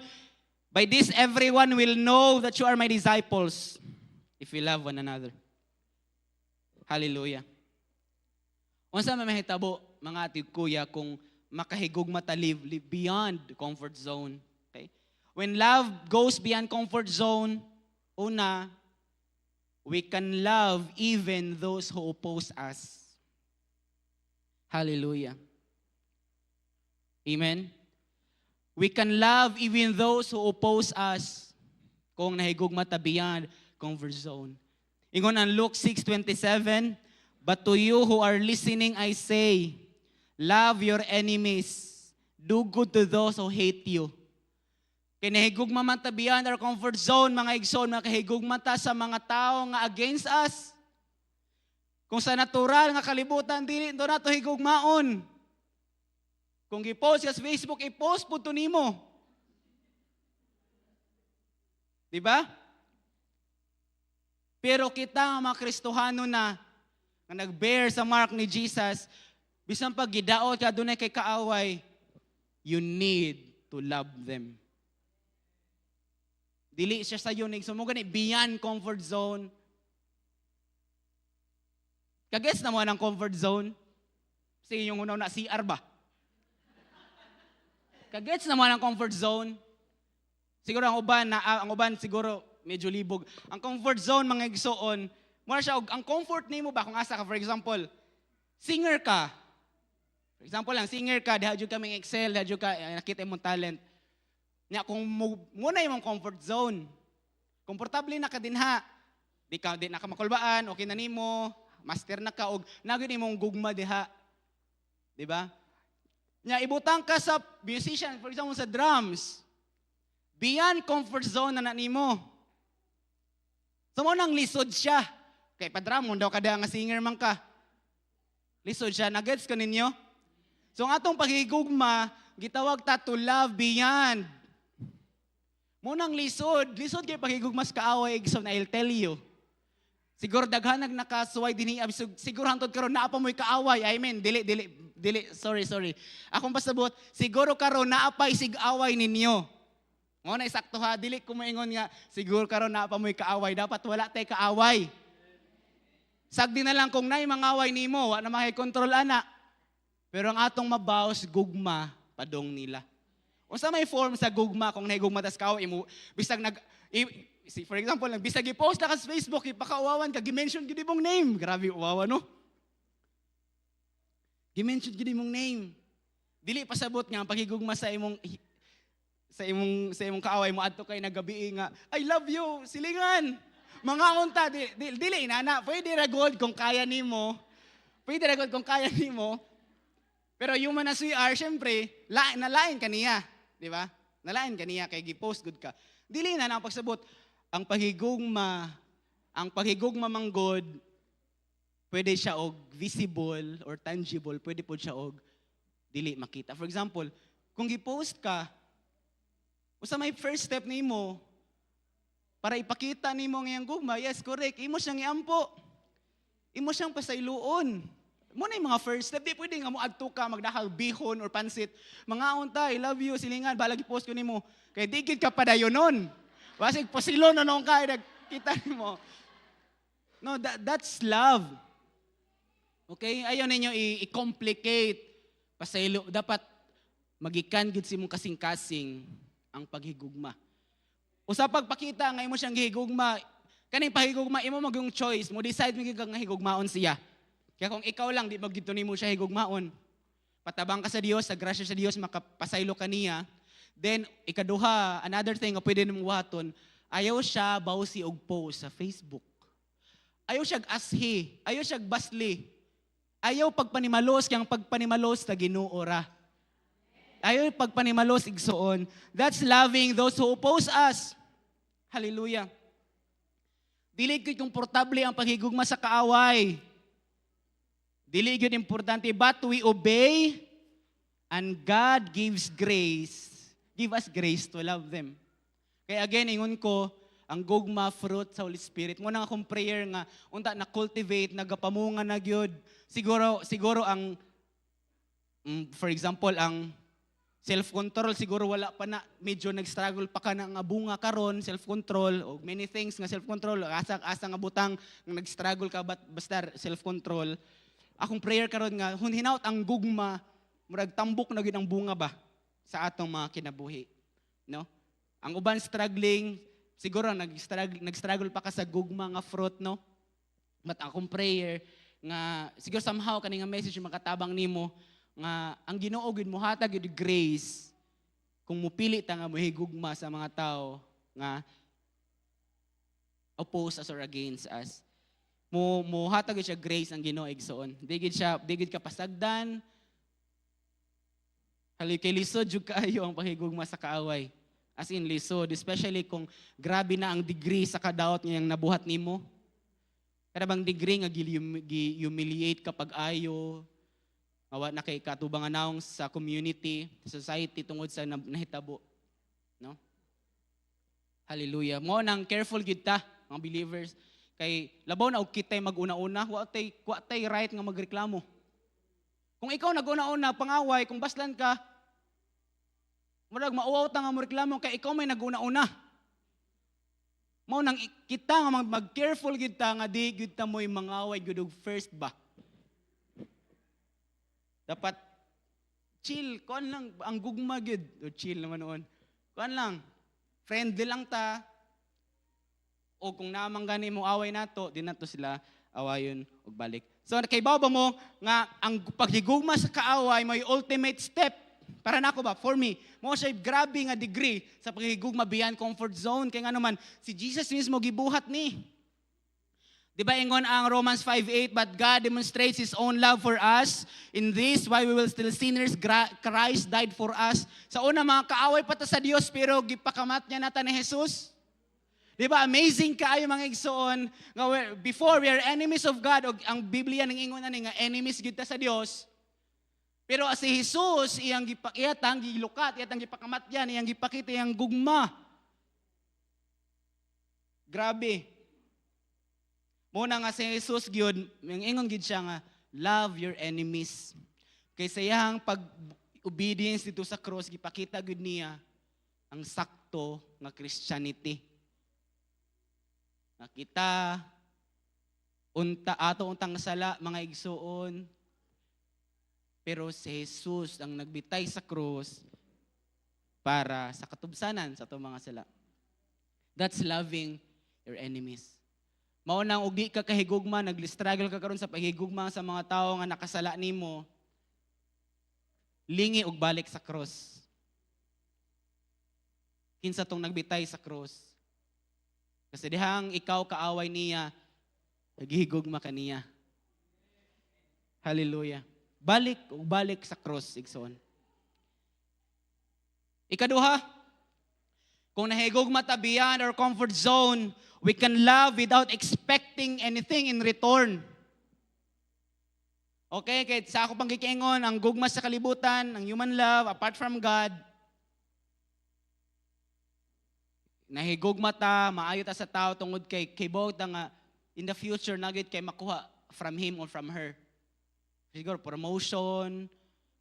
by this, everyone will know that you are my disciples if you love one another. Hallelujah. Unsa man mahitabo, mga atig kuya, kung makahigugma ta live beyond comfort zone. Okay? When love goes beyond comfort zone, una, we can love even those who oppose us. Hallelujah. Amen. We can love even those who oppose us kung nahigugma ta beyond comfort zone. Ingon ang Luke 6:27, but to you who are listening, I say, love your enemies. Do good to those who hate you. Kinahigugma man ta beyond our comfort zone, mga igsoon, makahigugma ta sa mga tao nga against us. Kung sa natural nga kalibutan, dili ito na ito higugmaon. Kung i-post ka sa Facebook, i-post po ito nimo. Diba? Pero kita mga Kristohano na nag-bear sa mark ni Jesus, bisan pag gidaot ka dunay kay kaaway, you need to love them. Dili siya sa yunig. So mo gani beyond comfort zone. Kagets na mo ng comfort zone? Sige yung unaw na CR ba? Kagets na mo ng comfort zone? Siguro ang uban siguro medyo libog. Ang comfort zone mga igsoon, mura siya ang comfort nimo ba kung asa ka, for example, singer ka. For example lang, singer ka, diha jud ka ming excel, diha jud ka nakita imong talent. Nya kung muna imong comfort zone, komportable na ka dinha. Di na ka makulbaan, okay na nimo, master na ka og nagud imong gugma diha. Di ba? Nya ibutang ka sa musician, for example sa drums. Beyond comfort zone na nimo. So mo nang lisod siya. Kay pa-drum mo daw kada nga singer man ka. Lisod siya, nagets ko ninyo? So ang atong paghigugma, gitawag ta to love beyond. Munang lisod kay paghigugmas kaaway igsoon na I'll tell you. Siguro daghanag nakasuway dinhi siguro hantod karon naa pa mo'y kaaway. I mean, dili, sorry. Akong pasabot, siguro karon naa pa'y sig-away ninyo. Mo na isakto ha, dili ko moingon nga siguro karon naa pa mo'y kaaway, dapat wala tay kaaway. Sagdi na lang kung naay mangaway nimo, wa na makikontrol ana. Pero ang atong mabaws gugma padong nila. Unsa may form sa gugma kung naay gugma tas kaaway imo bisag for example, bisag i-post na ka sa Facebook, ipakauwawan ka, gi-mention gid imong name. Grabe uwawa no. Gi-mention gid imong name. Dili pasabot nga paghigugma sa imong kaaway mo adto kay nagabi nga I love you, silingan. Mga unta dili na pwede ra god kung kaya nimo. Pero human as we are, syempre, nalain ka niya, di ba? Nalain ka niya kay gi-post good ka. Dili na ang pagsabot ang paghigugma manggod pwede siya og visible or tangible, pwede po siya og dili makita. For example, kung gi-post ka, usa may first step nimo para ipakita nimo nga iyang gugma, yes, correct. Imo siyang iampo. Imo siyang pasayloon. Mo na yung mga first step. Di pwede nga mo adto ka, magdahal bihon or pansit. Mga unta, I love you, silingan, balag i-post ko nimo. Kaya digid ka padayonon. Basig pasilo na nung ka, nakita mo. No, that's love. Okay? Ayaw ninyo i-complicate. Pasaylo, dapat magikan gid si mong kasing-kasing ang paghigugma. Usa pagpakita nga imo siyang gihigugma, kaning paghigugma imo maging choice, mo decide mo nga higugmaon siya. Kaya kung ikaw lang di magdito nimo siya higugmaon, patabang ka sa Dios, sa grasya sa Dios makapasaylo ka niya. Then ikaduha, another thing nga pwede nimong waton, ayaw siya bawsi og post sa Facebook. Ayaw siya ashi, ayaw siya basli. Ayaw pagpanimalos kang pagpanimalos ta Ginoo ra. Ayaw pagpanimalos igsoon. That's loving those who oppose us. Hallelujah. Dili gyud komportable ang paghigugma sa kaaway. Dili gyud importante, but we obey and God gives grace. Give us grace to love them. Kaya again, ingon ko, ang gugma fruit sa Holy Spirit. Muna akong prayer nga, unta na-cultivate, nagapamunga na gyud. Siguro ang, for example, ang self-control, siguro wala pa na, medyo nag-struggle pa ka na nga bunga karon, self-control, o many things nga self-control, asa nga butang, nag-struggle ka, basta self-control. Akong prayer karon nga, hinaut ang gugma, murag tambok na gyud ang bunga ba sa atong mga kinabuhi. No? Ang uban struggling, siguro nag-struggle pa ka sa gugma nga fruit, no? But akong prayer nga siguro somehow kani nga message makatabang nimo nga ang Ginoo gid mohatag gid grace kung mupili ta nga mohigugma sa mga tao nga oppose us or against us. Mohatag gid siya grace ang Ginoo igsoon. Di gid ka pasagdan. Kay lisod jud kaayo ang paghigugma sa kaaway. As in lisod, especially kung grabe na ang degree sa kadaot ngayang nabuhat nimo. Kada bang degree nga humiliate kapag ayo, awa na kay katubang anawng sa community, society tungod sa nahitabo, no? Hallelujah. Mo nang careful gid ta, mga believers, kay labaw na og kitay maguna-una, wa tay right nga magreklamo. Kung ikaw naguna-una pangaway, kung baslan ka, murag mauwaw ta nga mo reklamo kay ikaw may naguna-una. Mao nang kita nga mag-careful gid ta nga di gid ta moy mangaway gud og first ba. Dapat chill, kon lang ang gugma gid, o chill naman noon. Kon lang, friendly lang ta. O kung namang gani mo away nato, di nato sila awayon og balik. So kay bawba mo nga ang paghigugma sa kaaway may ultimate step para nako ba for me mo siya grabe nga degree sa paghigugma beyond comfort zone kay nga naman si Jesus mismo gibuhat ni. Di ba ingon ang Romans 5:8, but God demonstrates His own love for us. In this, while we were still sinners, Christ died for us. Sa una, mga kaaway pa ta sa Dios, pero gipakamat niya nata ni Jesus. Di ba, amazing kaayo mga igsoon, nga before we are enemies of God, o ang Biblia nang ingon na nga enemies gid ta sa Dios. Pero si Jesus, iyang iyatang gilukat, iyatang gipakamat yan, iyang gipakita, iyang gugma. Grabe. Muna nga si Jesus gyud, ingon gid siya nga, love your enemies. Kay sa iyang pag-obedience dito sa cross, gipakita gid niya ang sakto nga Christianity. Nakita untang sala mga igsuon. Pero si Jesus ang nagbitay sa cross para sa katubsanan sa ato mga sala. That's loving your enemies. Mao nang ug di ka kahigugma, nag-struggle ka karon sa paghigugma sa mga tawo nga nakasala nimo, lingi og balik sa cross. Kinsa tong nagbitay sa cross? Kasi dihang ikaw kaaway niya, naghihigugma ka niya. Hallelujah. Balik og balik sa cross, igsoon. Ikaduha, kung nahigugma ta beyond our comfort zone, we can love without expecting anything in return. Okay, kahit sa ako pang kikingon, ang gugma sa kalibutan, ang human love, apart from God, nahigugma ta, maayo ta sa tao tungod kay bawat nga in the future nagit kay makuha from him or from her. Siguro promotion,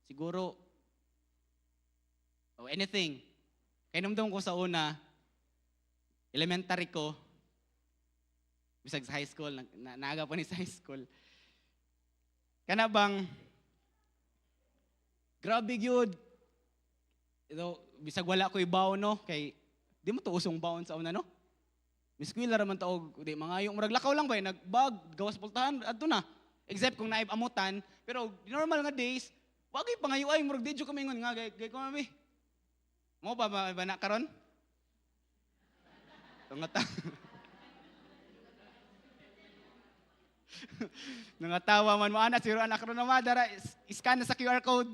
siguro or anything. Kaya namdam ko sa una, elementary ko, bisag sa high school, naaga pa ni sa high school. Kana bang, grabe yun. Bisag wala ko ibaw, no? Kay, di mo to usong baon sa una, no? Miskwila raman taog, di, mga yung maraglakaw lang ba, nagbag, gawas pultahan, ato na. Except kung naib amutan, pero normal nga days, wag yung pangayo ay, murag di kami ngon nga, gay ko mami. Mo ba na karon? Tungata. Nangatawa man mo ana siro anak ron na madara scan na sa QR code.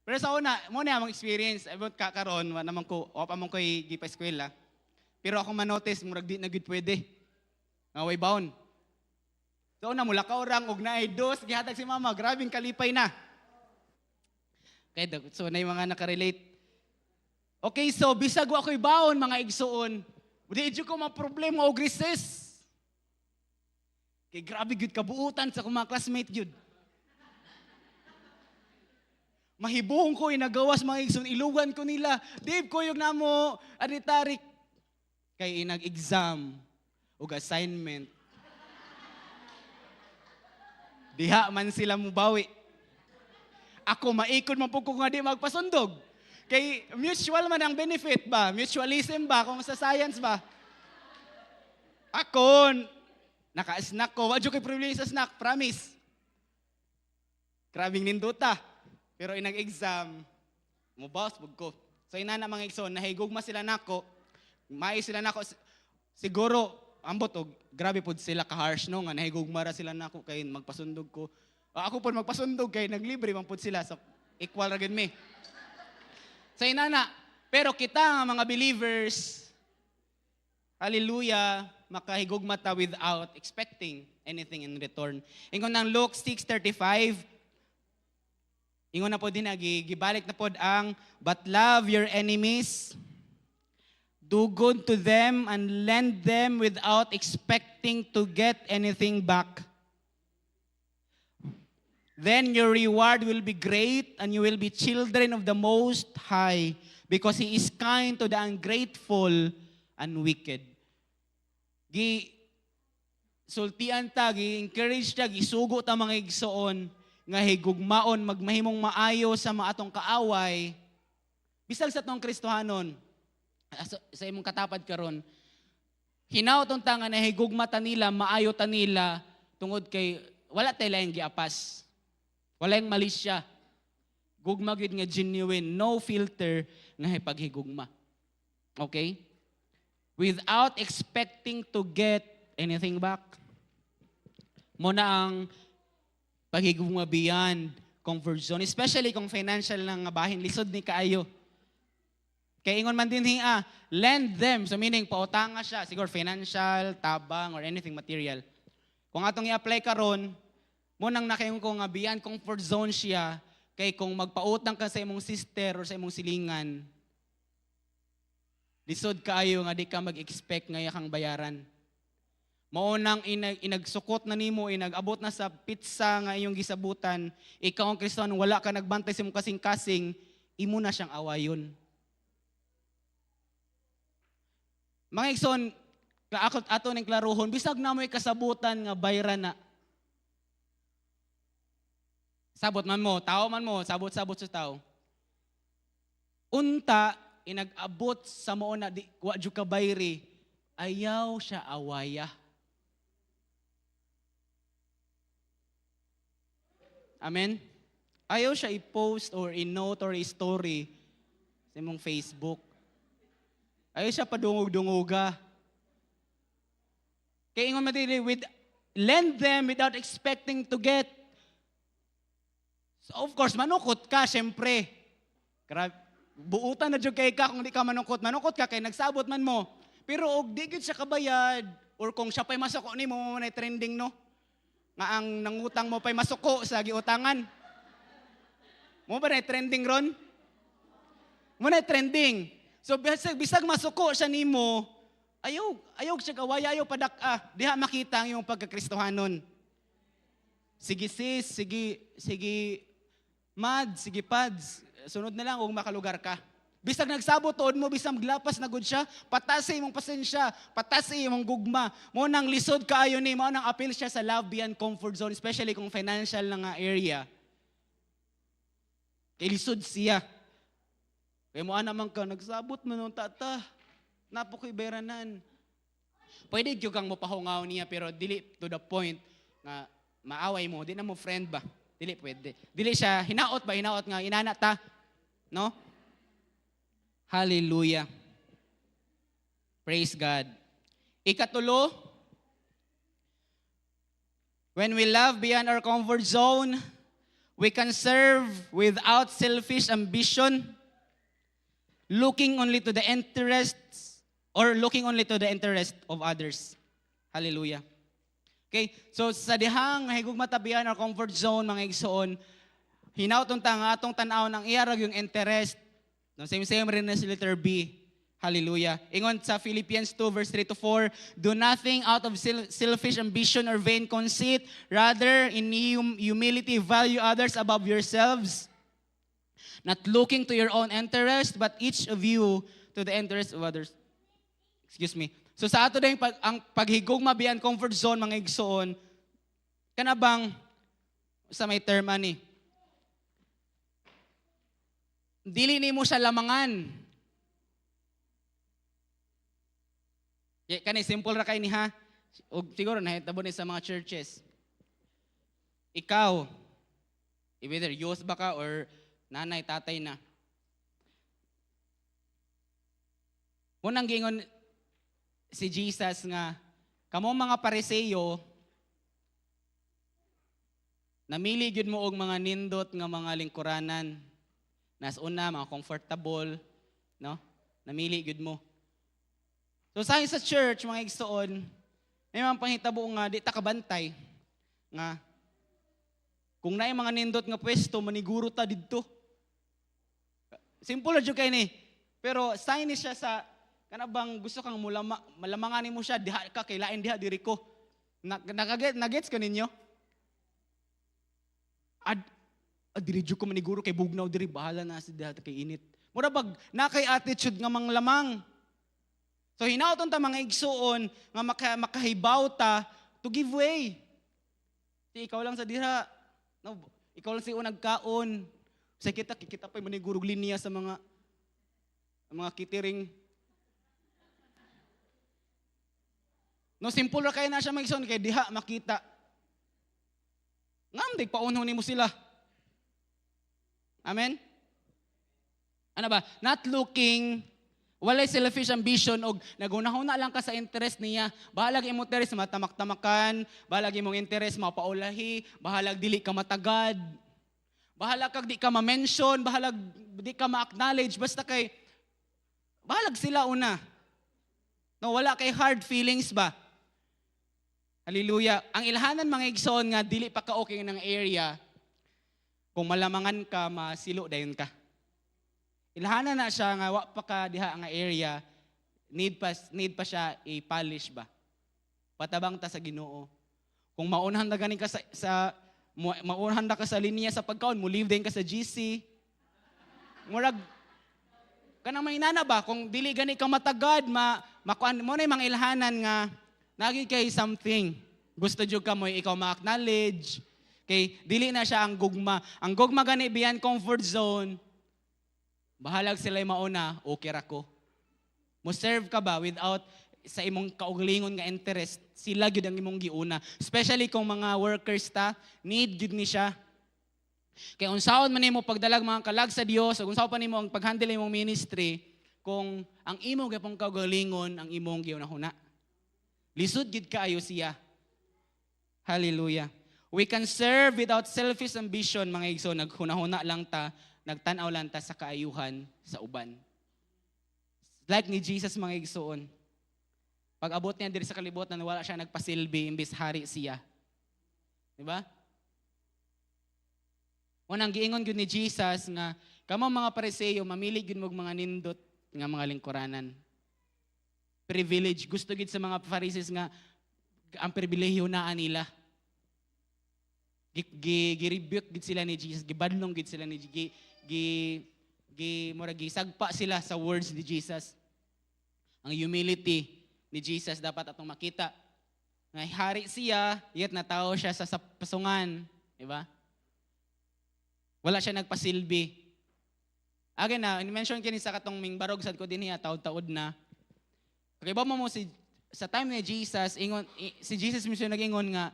Pero sa una, mo na among experience about kakaron wa naman ko o pa man ko gipa eskwela. Pero ako man-notice murag di na gid pwede. Nga way bound. So una mula ka orang og naay dos gihatag si mama, grabing kalipay na. Kaya so na yung mga nakarelate. Okay, so bisag wa ko'y baon mga igsuon. Di ko ma-problema og recess. Kay grabe gyud kabuutan sa akong mga classmate gyud. Mahibong ko inagawas mga igsoon, ilugan ko nila. Dave ko yung namo aditarik kay inag-exam ug assignment. Diha man sila mubawi. Ako maikod man pud ko nga di magpasundog. Kay mutual man ang benefit ba? Mutualism ba kung sa science ba? Ako naka-snack ko. Wadyo kay privilege sa snack, promise. Grabing ninduta. Pero inag-exam, mubawas bug ko. So inana mga igsoon, nahigugma sila nako. May sila nako siguro ambot og grabe pud sila ka-harsh no nga nahigugma ra sila nako kay magpasundog ko. Ako pud magpasundog kay naglibre man pud sila so equal ra gid me. Sa inana, pero kita nga mga believers, hallelujah, makahigugma ta without expecting anything in return. Ingon ng Luke 6:35, ingon na po din, gibalik na po ang, but love your enemies, do good to them, and lend them without expecting to get anything back. Then your reward will be great, and you will be children of the Most High, because He is kind to the ungrateful and wicked. Sultian ta, encourage ta, gisugo ta mga igsoon, nga higugmaon, magmahimong maayo sa maatong kaaway, bisag sa tong Kristohanon, sa imong katapat karon, hinaw-ton ta nga nahigugma ta nila, maayo ta nila, tungod kay, wala tayo lang giapas. Wala yung malisya. Gugma gyud nga genuine, no filter nga paghigugma. Okay? Without expecting to get anything back. Muna ang paghigugma beyond comfort zone, especially kung financial ng bahin, lisod ni kaayo. Kaya ingon man din lend them. So meaning, pautanga siya, siguro financial, tabang, or anything material. Kung atong i-apply karon, munang nakayon ko nga beyond comfort zone siya, kay kung magpautang ka sa imong sister or sa imong silingan, lisod kaayo nga di ka mag-expect nga kang bayaran. Maunang inagsukot na nimo, inag-abot na sa pizza nga iyong gisabutan, ikaw ang Kristiyano, wala ka nagbantay sa imong kasing-kasing, imo na siyang awayon. Mga igsoon, ato ning klaruhon, bisag na mo'y kasabutan nga bayran na. Sabot man mo, tao man mo, sabot-sabot sa tao. Unta, inag-abot sa mo na di wa jud ka bayri, ayaw siya awaya. Amen? Ayaw siya i-post or i-note or i-story sa imong Facebook. Ayaw siya padungog-dungoga. Kaya ingon matili, lend them without expecting to get. So of course, manukot ka, syempre. Buutan na dyan kay ka kung di ka manukot. Manukot ka kay nagsabot man mo. Pero og di gid siya kabayad, or kung siya pa'y masuko ni mo, na trending no, nga ang nangutang mo pa'y masuko sa giutangan. Mo ba na trending ron? Mo na trending. So bisag masuko siya nimo, ayaw siya kawaya, ayaw padak-a. Diha makita ang iyong pagkakristohanon. Sige sis, sige mad, sige pads. Sunod na lang kung makalugar ka. Bisag nagsabot tuod mo, bisag maglapas na gud siya, patas sa imong pasensya, patas sa imong gugma. Mo nang lisod kaayo ni, mo nang appeal siya sa love beyond comfort zone, especially kung financial na nga area. Kay lisod siya. Kaya mo naman ka, nagsabot mo nung tata, napo ko'y bayranan. Pwede yung kang mapahungaw niya, pero dili to the point nga maaway mo, di na mo friend ba? Dili pwede. Dili siya, hinaot nga, inana ta. No? Hallelujah. Praise God. Ikatulo, when we love beyond our comfort zone, we can serve without selfish ambition, looking only to the interests of others. Hallelujah. Okay, so sa dihang higugma tabihan or comfort zone, mga igsoon, hinauton ta nga atong tanaw ng iarag yung interest. No, same rin na si letter B. Hallelujah. Ingon sa Philippians 2 verse 3 to 4, do nothing out of selfish ambition or vain conceit, rather in humility value others above yourselves, not looking to your own interest, but each of you to the interest of others. Excuse me. So sa ato din, ang paghigugma beyond comfort zone, mga igsoon, kanabang, sa may term ani, dili ni mo siya lamangan. Kani, simple ra kay ni ha. O siguro nahitabo ni sa mga churches. Ikaw, either youth ba ka or nanay, tatay na. Munang gingon si Jesus nga, kamo mga Pariseo, namili gyud mo og mga nindot nga mga lingkuranan. Nas una, mga comfortable, no? Namili gyud mo. So sa church, mga igsoon, may mga panghitabo nga di ta kabantay nga kung naay mga nindot nga pwesto, maniguro ta didto. Simple na jud kay ni. Pero sign ni siya sa kanabang gusto kang malamangan mo siya, diha ka kay lain diha diri ko. Nagets ka ninyo? Diri jud ko maniguro kay bugnaw diri, bahala na si diha kay init. Mura bag na kay attitude nga manglamang. So hinauton ta mga igsuon nga makahibaw ta to give way. Si ikaw lang sa diha. No, ikaw lang si unang kaon. Sa kita pa'y manigurog linya sa mga kitiring. No, simple ra kay na siya magson kay diha makita. Ngam dig paunhon nimo sila. Amen. Ano ba? Not looking Walay selfish ambition og nagunahuna lang ka sa interest niya. Bahalag imong interest matamak-tamakan, bahalag imong interest mapaulahi, bahalag dili ka matagad. Bahalag kag di ka ma-mention, bahalag di ka ma-acknowledge, basta kay bahalag sila una. No, wala kay hard feelings ba? Hallelujah. Ang ilhanan mga igsoon nga dili pa ka okay ng area, kung malamangan ka, masilo dayon ka. Ilhanan na siya nga wa pa ka diha nga area, need pa siya i-polish ba. Patabang ta sa Ginoo. Kung maunhan na gani ka maunhan na ka sa linya sa pagkaon, mo live din ka sa GC. Murag kanang mainana ba kung dili gani ka matagad, makuan mo na mga ilhanan nga nagi kay something. Gusto jud ka mo ikaw ma-acknowledge. Kay dili na siya ang gugma. Ang gugma gani beyond comfort zone. Bahalag sila'y mauna, okay ra ko. Mo serve ka ba without sa imong kaugalingon nga interest, sila gyud ang imong giuna. Especially kung mga workers ta, need gyud ni siya. Kay unsaon man nimo pagdalag mga kalag sa Dios, ug unsaon pa nimo ang paghandle imong ministry kung ang imong gyapon kaugalingon ang imong giunahuna. Lisod gyud kaayo siya. Hallelujah. We can serve without selfish ambition, mga igsoon. Naghunahuna lang ta, nagtanaw lang ta sa kaayuhan sa uban. Like ni Jesus, mga igsoon. Pag abot niya diri sa kalibutan, wala siya nagpasilbi, imbis hari siya. Diba? Unang giingon gyud ni Jesus nga, kamo mga Pariseo, mamili gyud mo mga nindot nga mga lingkuranan. Privilege. Gusto gyud sa mga Pharisees nga, ang pribilehiyo na nila. Gi-rebuke gid sila ni Jesus, gibadlong gid sila ni sagpa sila sa words ni Jesus. Ang humility ni Jesus dapat atong makita. Nga hari siya, yet natao siya sa pasungan, di ba? Wala siya nagpasilbi. Again na, mention kini sa katong mingbarog sad ko dinhi taud-taud na. Okay ba mo sa time ni Jesus, si Jesus mismo nag-ingon nga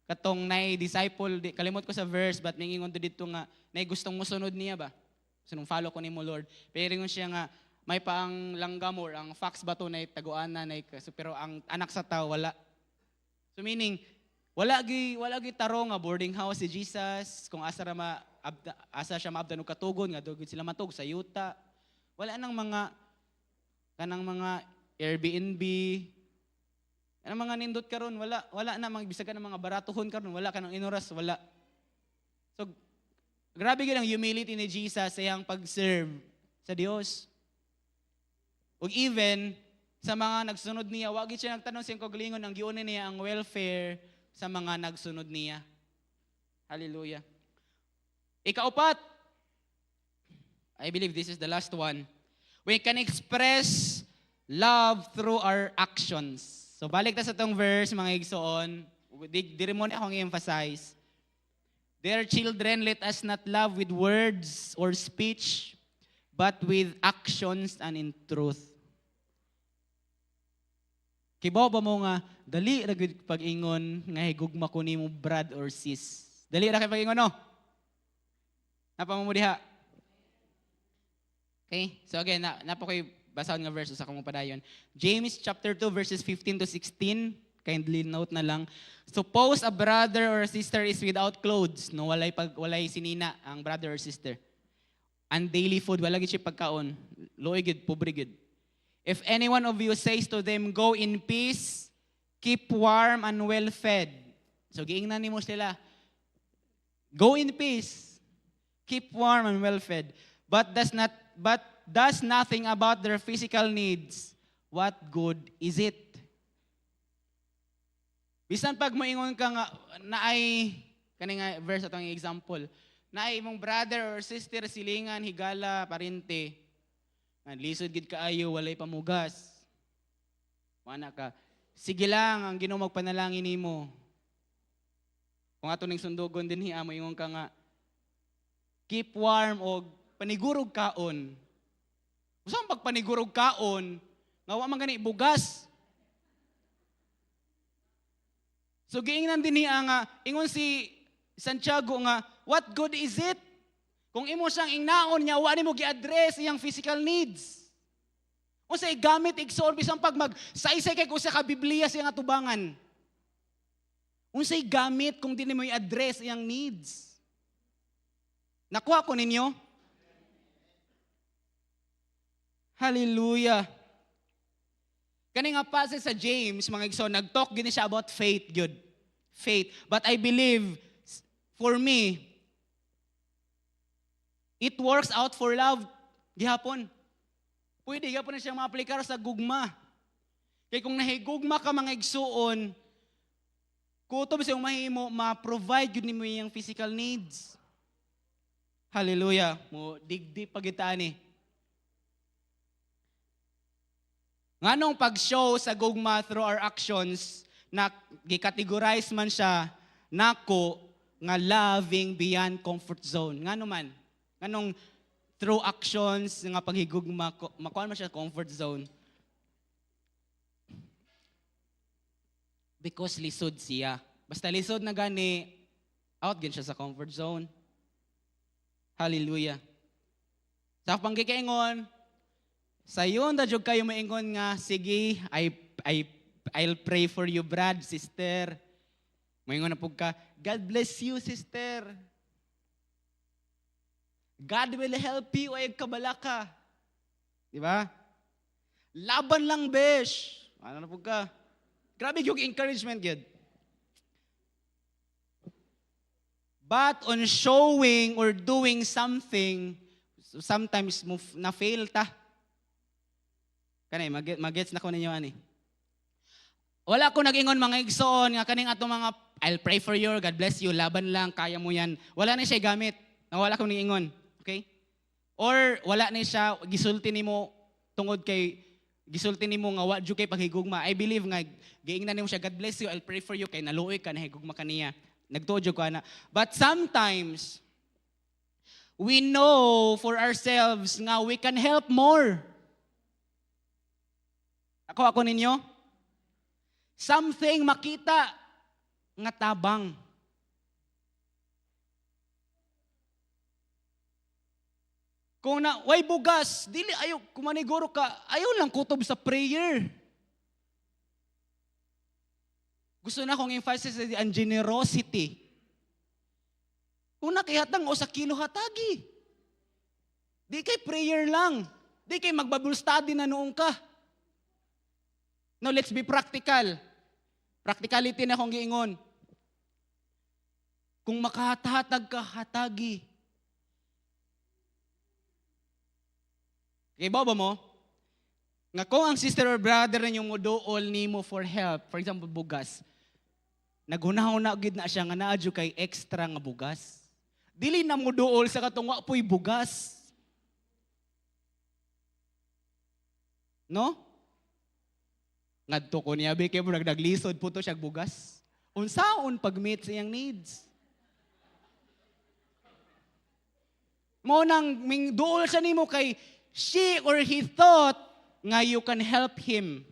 katong nay disciple, kalimot ko sa verse, but may ingon dito nga nay gustong musunod niya ba? Sunong follow ko nimo Lord. Pero ingon siya nga may paang langgam or ang fox ba to nay taguana nay pero ang anak sa tao wala. So meaning wala gi taro nga boarding house si Jesus kung asa siya maabdan og katugon nga dugid sila matug sa yuta. Wala nang mga kanang mga Airbnb. Anong mga nindot karon wala na bisag ng mga baratuhon karon wala ka nang inoras wala. So grabe gyud ang humility ni Jesus sa iyang pag-serve sa Dios. Ug even sa mga nagsunod niya, wa gyud siya nagtanong sa iyang kaugalingon ang giuna niya ang welfare sa mga nagsunod niya. Hallelujah. Ikaapat, I believe this is the last one. We can express love through our actions. So balik ta sa tong verse mga igsoon, diri mo na akong i-emphasize. Dear children, let us not love with words or speech, but with actions and in truth. Kibaw ba mo nga, dali ra gyud pag-ingon nga higugma ko nimo brad or sis. Dali ra kay pag-ingon no? Napa mo diha? Okay? So again, napa ko'y basahon nga verse sa kamong padayon. James chapter 2 verses 15 to 16. Kindly note na lang. Suppose a brother or a sister is without clothes, no walay sinina ang brother or sister. And daily food, wala gid siya pagkaon. Luoy gid, pobre gid. If any one of you says to them, go in peace, keep warm and well fed. So giingnan nimo sila. Go in peace, keep warm and well fed. But does nothing about their physical needs. What good is it? Bisan pag moingon ka nga naay kani nga verse atong example, naay imong brother or sister silingan higala parente, nga lisod gid kaayo walay pamugas. Mana ka, sige lang ang Ginoo magpanalangin nimo. Kung ato ning sundugon dinhi amo ingon ka nga keep warm og panigurog kaon. Usa man pagpanigurog kaon, nga wa man gani bugas. So giingnan din niya nga, ingon si Santiago nga, what good is it? Kung imo siyang ingnaon niya, wa nimo gi-address iyang physical needs. Unsay gamit igsoon bisan pag magsaysay kay usa ka Biblia sa iyang atubangan. Unsay gamit kung dili mo i-address iyang needs. Nakuha ko ninyo? Hallelujah. Kani nga passage sa James, mga igsoon, nag-talk gini siya about faith, good. Faith. But I believe, for me, it works out for love. Gihapon. Pwede gihapon na siyang ma-aplikar sa gugma. Kaya kung nahigugma ka mga igsoon, kutob sa iyong mahimo, ma-provide yun mo yung physical needs. Hallelujah. Mo digdi pagitaan eh. Nganong pag-show sa gugma through our actions, na gi-categorize man siya nako nga loving beyond comfort zone. Ngano man? Nganong through actions nga paghigugma, makuha man siya comfort zone? Because lisod siya. Basta lisod na gani, out din siya sa comfort zone. Hallelujah. Sa panggikaingon, sayon da jud kayo maingon nga, sige, I'll pray for you, Brad, sister. Maingon na pug ka, God bless you, sister. God will help you, ay kabala ka. Di ba? Laban lang, besh. Ano na pug ka? Grabe yung encouragement, good. But on showing or doing something, sometimes na-fail ta. Kanay, mag-gets na ko ninyo ani. Wala ko nag-ingon mga igsoon nga kaning ato mga I'll pray for you, God bless you, laban lang, kaya mo yan. Wala na siya gamit. Wala ko nag-ingon. Okay? Or wala na siya, gisulti nimo tungod kay gisulti nimo nga wa jud kay paghigugma. I believe nga giingnan nimo siya, God bless you, I'll pray for you kay naluoy ka nahigugma kaniya. Nagtuo ko ana. But sometimes we know for ourselves nga we can help more. Ako ninyo. Something makita nga tabang. Kung na, way bugas, dili ayo kumaniguro ka, ayaw lang kutob sa prayer. Gusto na akong emphasis ang generosity. Kung nakihatang o sa kilo hatagi. Di kay prayer lang. Di kay mag-Bible study na noong ka. No, let's be practical. Practicality na akong giingon. Kung makahatag ka, hatagi. Okay, ba mo? Nga kung ang sister or brother ninyo mo dool nimo for help, for example, bugas, naghunahuna gid na siya nga naadyo kay extra nga bugas. Dili na mo dool sa katong wa po'y bugas. No? Ngadto ko niya, kaya mo naglisod po to siya bugas. Unsaon pag-meet sa iyang needs. Mo nang ming duol siya nimo kay she or he thought nga you can help him.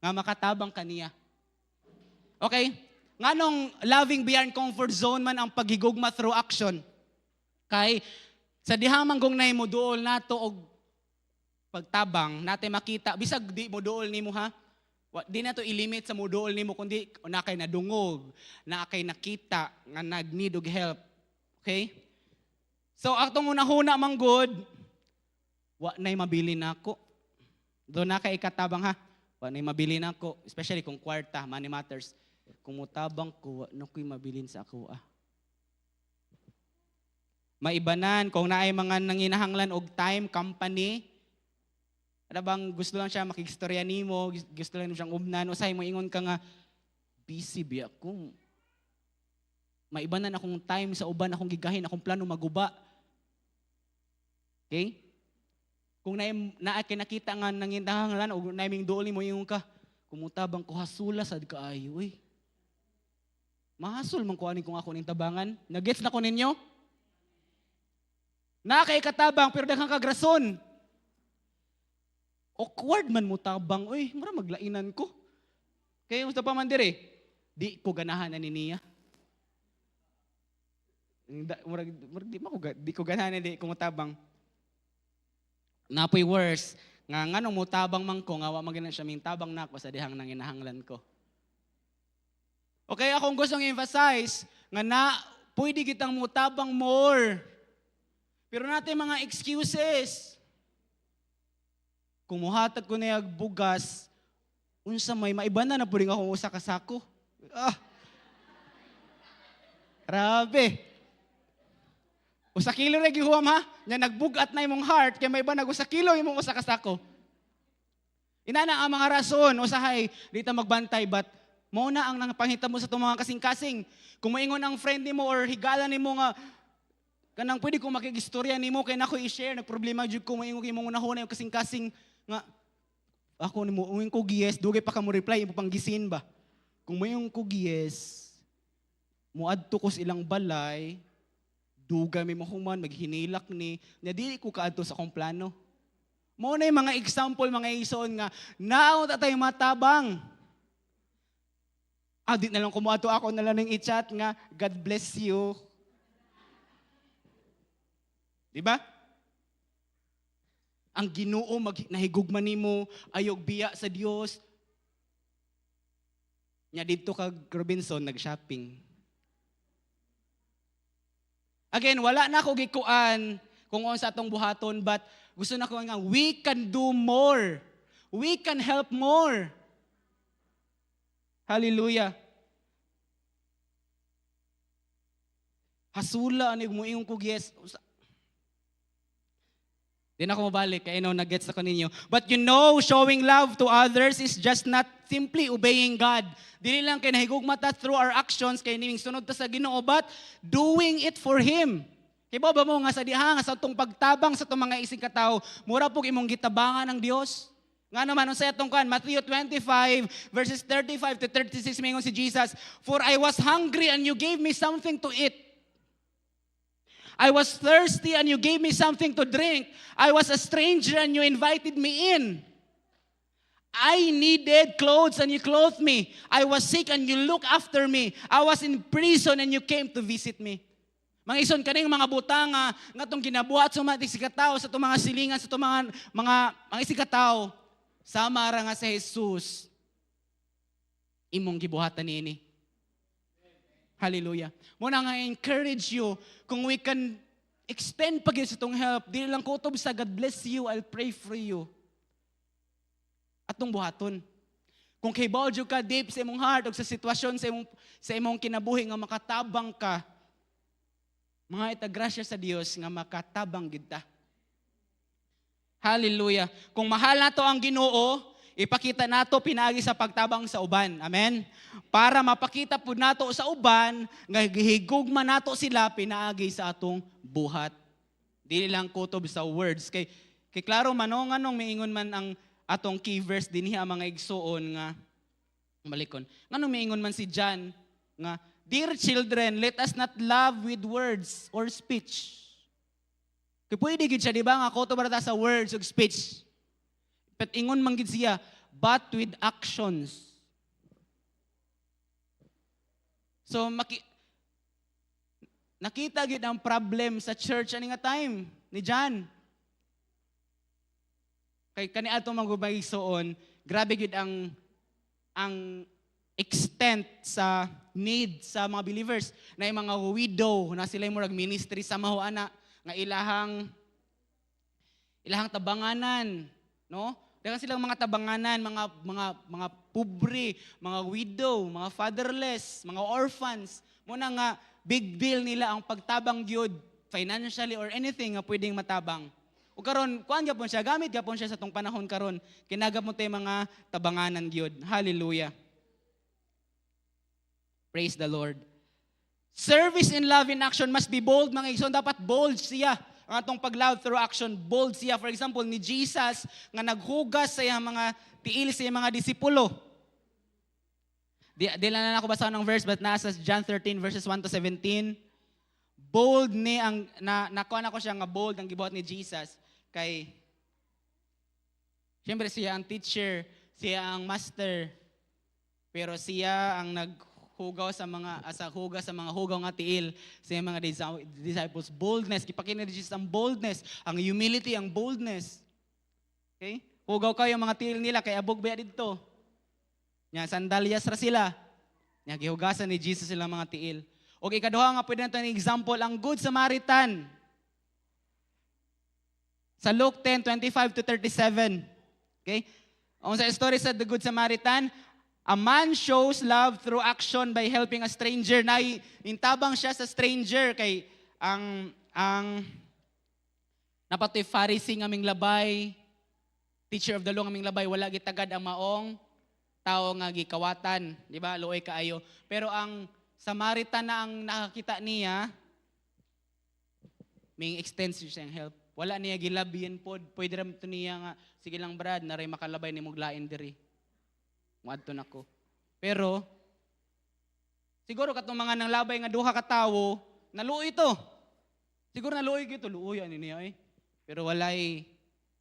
Nga makatabang kaniya. Okay? Nganong loving beyond comfort zone man ang paghigugma through action. Kay sa dihamang gong nay mo duol nato og pagtabang natin makita, bisag di mo dool nimo ha, di na to ilimit sa mo dool nimo, kundi na kay nadungog, na kay nakita, nga nag-need og help. Okay? So, atong unahuna man good, wa na'y mabili nako. Doon na kay ikatabang ha, wa na'y mabili nako, especially kung kwarta, money matters. Kung mutabang ko, wa na ko'y mabilin sa ako Maibanan, kung naay mga nanginahanglan og time, company, ano bang gusto lang siya makikistorya nimo, gusto lang siyang umnan, o say mo ingon ka nga, busy biya ko. Maibanan akong time sa uban, akong gigahin, akong plano maguba. Okay? Kung nakita nga nanginahanglan, o naiming dool mo ingon ka, kumutabang ko hasula sad kaayo, eh. Mahasol man ko aning kung ako ning tabangan. Nagets na ko ninyo? Nakay katabang pero daghang kagrason. Awkward man mo tabang, oy, mura maglainan ko. Kaya yung sa pamandir di ko ganahan na niya. Di ko ganahan na di ko tabang. Napoy worse, Nga nganong mo tabang man ko, nga wa magina siya ming tabang nako sa dihang nang inahanglan ko. Okay, akong gustong emphasize nga pwede kitang mutabang more. Pero natin mga excuses. Kung muhatag ko na yung bugas, unsa may maiba na pwede akong usa ka sako. Grabe. Usa kilo rin gihuam ha? Nga nagbugat na imong heart, kaya may iba nag-usa kilo imong usa ka sako. Inana ang mga rason, usahay, dito magbantay, but mo na ang nangapangita mo sa itong mga kasing-kasing. Kung maingon ang friend ni mo or higala ni mo nga, kanang pwede kong makigistorya ni mo, kaya na ko i-share, nagproblema dyan kung maingon mo nahuna yung kasing-kasing, nga, ako ni mo, uwing ko giyes, dugay pa ka mo reply, imo pang gisin ba? Kung maingon ko giyes, muadto ko sa ilang balay, dugay may mahuman, maghinilak ni, na dili ko kaadto sa akong plano. Mo na yung mga example, mga ison nga, naon tayo matabang. Di na lang kumuato ako na lang ng i-chat nga, God bless you. Diba? Ang Ginoo nahigugman nimo, ayog biya sa Dios. Nya dito kag Robinson nag-shopping. Again, wala na ako gikuan kung sa atong buhaton, but gusto na ko nga, we can do more. We can help more. Hallelujah. Hasula, anig mo iyong kugyes. Di na ako mabalik, kaya nag-gets ako ninyo. But showing love to others is just not simply obeying God. Dili lang kay nahigugma ta through our actions, kay niming sunod ta sa Ginoo, but doing it for Him. Kaya ba mo nga sa diha, nga sa itong pagtabang sa itong mga ising katao, mura po imong gitabangan ng Diyos. Nga naman, sa itong kan, Matthew 25, verses 35 to 36, mayroon si Jesus, "For I was hungry and you gave me something to eat. I was thirsty and you gave me something to drink. I was a stranger and you invited me in. I needed clothes and you clothed me. I was sick and you looked after me. I was in prison and you came to visit me." Mga ison kaning mga butang nga tong ginabuhat sa mga isikataw, sa itong mga silingan, sa itong mga isikataw, sama ra nga sa Jesus, imong gibuhatan niini. Hallelujah. Muna nga encourage you, kung we can extend pag sa itong help, di lang kutob sa God bless you, I'll pray for you. Atong buhaton. Kung kay Baljo ka deep sa imong heart o sa sitwasyon sa imong kinabuhi nga makatabang ka, mga itagrasya sa Dios nga makatabang gid ta. Hallelujah. Kung mahal nato ang Ginoo, ipakita nato pinaagi sa pagtabang sa uban. Amen? Para mapakita po nato sa uban, nga gihigugma nato sila pinaagi sa atong buhat. Dili lang kutob sa words. Kay klaro manong miingon man ang atong key verse dinhi ang mga igsuon nga malikon. Nganong miingon man si John nga, "Dear children, let us not love with words or speech." Kaya pwede gid siya, di ba? Nga kutob ra ta sa words or speech. But ingon man gid siya, but with actions. So nakita gid ang problem sa church ani nga time ni John. Kay kani ato magubagigsoon, grabe gid ang extent sa need sa mga believers na yung mga widow na sila yung murag ministry sa mahuana nga ilahang tabanganan, no? Daghang silang mga tabanganan, mga pobre, mga widow, mga fatherless, mga orphans. Muna nga big deal nila ang pagtabang gyud financially or anything nga pwedeng matabang. O karon, kuan gyapon siya, gamit gyapon siya sa tong panahon karon. Kinagapon tay mga tabanganan gyud. Hallelujah. Praise the Lord. Service in love in action must be bold, mga igsoon. Dapat bold siya. Ang atong pag-love through action, bold siya. For example, ni Jesus, nga naghugas sa mga tiil sa mga disipulo. Di lang na ako basa ng verse, but nasa John 13 verses 1 to 17. Bold ni ang, nakuha na ko siya nga bold ang gibuhat ni Jesus. Kay, siyempre siya ang teacher, siya ang master, pero siya ang hugaw sa mga hugaw nga tiil sa mga disciples. Boldness, kipakita ni Jesus ang boldness, ang humility, ang boldness. Okay? Pugaw kayo mga tiil nila kay abog ba didto. Nya sandalyas ra sila. Nya gihugasan ni Jesus sila mga tiil. Og ikaduha nga pwede nato ni example ang Good Samaritan. Sa Luke 10:25 to 37. Okay? Ang sa story sa the Good Samaritan, a man shows love through action by helping a stranger. Intabang siya sa stranger kay ang napatoy Pharisee nga aming labay, teacher of the law nga aming labay, wala gitagad ang maong tao nga gikawatan, di ba? Luoy kaayo. Pero ang Samaritan na ang nakakita niya, may extend siyang help. Wala niya gilabihan pod. Pwede ram to niya nga, sige lang brad, naray makalabay ni muglain diri. Muadto nako. Pero siguro katong mga nang labay nga duha ka tawo, naluoy to. Siguro naluoy gito, luoy ani niya eh. Pero walay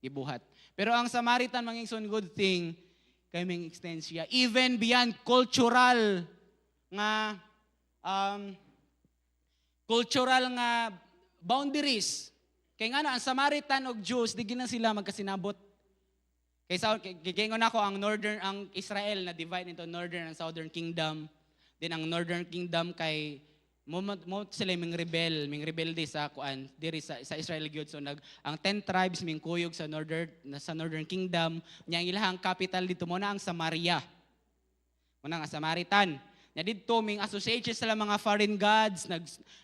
gibuhat. Pero ang Samaritan mangingson good thing kay ming extend siya even beyond cultural nga boundaries. Kaya nga na, ang Samaritan o Jews, di gina sila magkasinabot. Kaysa, kikingon ako, ang Israel na divide into Northern and Southern Kingdom. Then ang Northern Kingdom kay, mo sila ming rebelde sa kuan, diri sa Israel gyud. So ang 10 tribes ming kuyog sa Northern Kingdom, nya ang ilahang capital dito mo na ang Samaria. Muna nga Samaritan. Na dito ming associated sila mga foreign gods,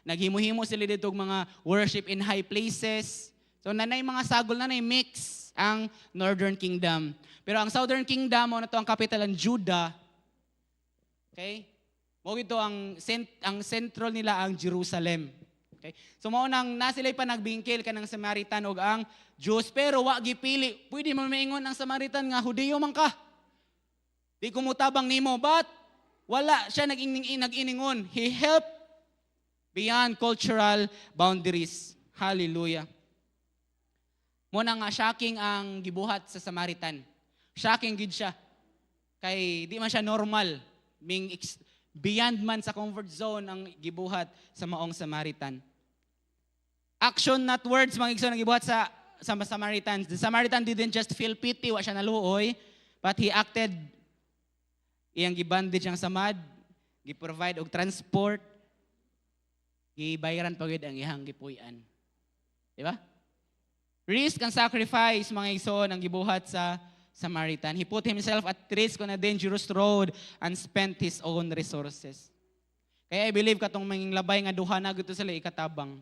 naghimo-himo sila dito mga worship in high places. So nanay mga sagol nanay mix ang Northern Kingdom. Pero ang Southern Kingdom mo na to ang capital ang Judah. Okay? Mo ito ang central nila ang Jerusalem. Okay? So mao nang nasilay pa nagbingkil kanang Samaritan ug ang Jews pero wa gipili. Pwede mo maingon ang Samaritan nga Hudiyo man ka. Di kumutabang nimo but wala siya nag-iningon. He helped beyond cultural boundaries. Hallelujah. Muna nga shocking ang gibuhat sa Samaritan. Shocking gid siya. Kay di man siya normal. Beyond man sa comfort zone ang gibuhat sa maong Samaritan. Action not words mga igsoon ang gibuhat sa Samaritans. The Samaritan didn't just feel pity wa siya naluoy, but he acted. Iyang gibandage ang samad, giprovide og transport, gibayaran pagid ang iyang gipuy-an. Di ba? Risk and sacrifice mga igsoon ang gibuhat sa Samaritan. He put himself at risk on a dangerous road and spent his own resources. Kaya I believe katong manging labay nga duha na gito sila ikatabang.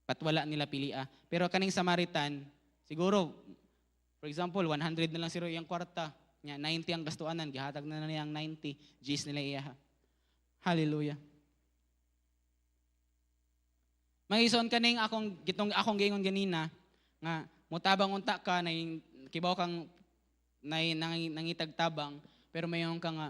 Pat wala nila pilia. Pero kaning Samaritan, siguro, for example, 100 na lang siro iyang kwarta. Nya 90 ang gastuanan, gihatag na niya ang 90 G's nila iya. Hallelujah. Magison kaning akong gingon ganina nga mutabang unta ka na kibaw kang nangitag tabang pero mayon ka nga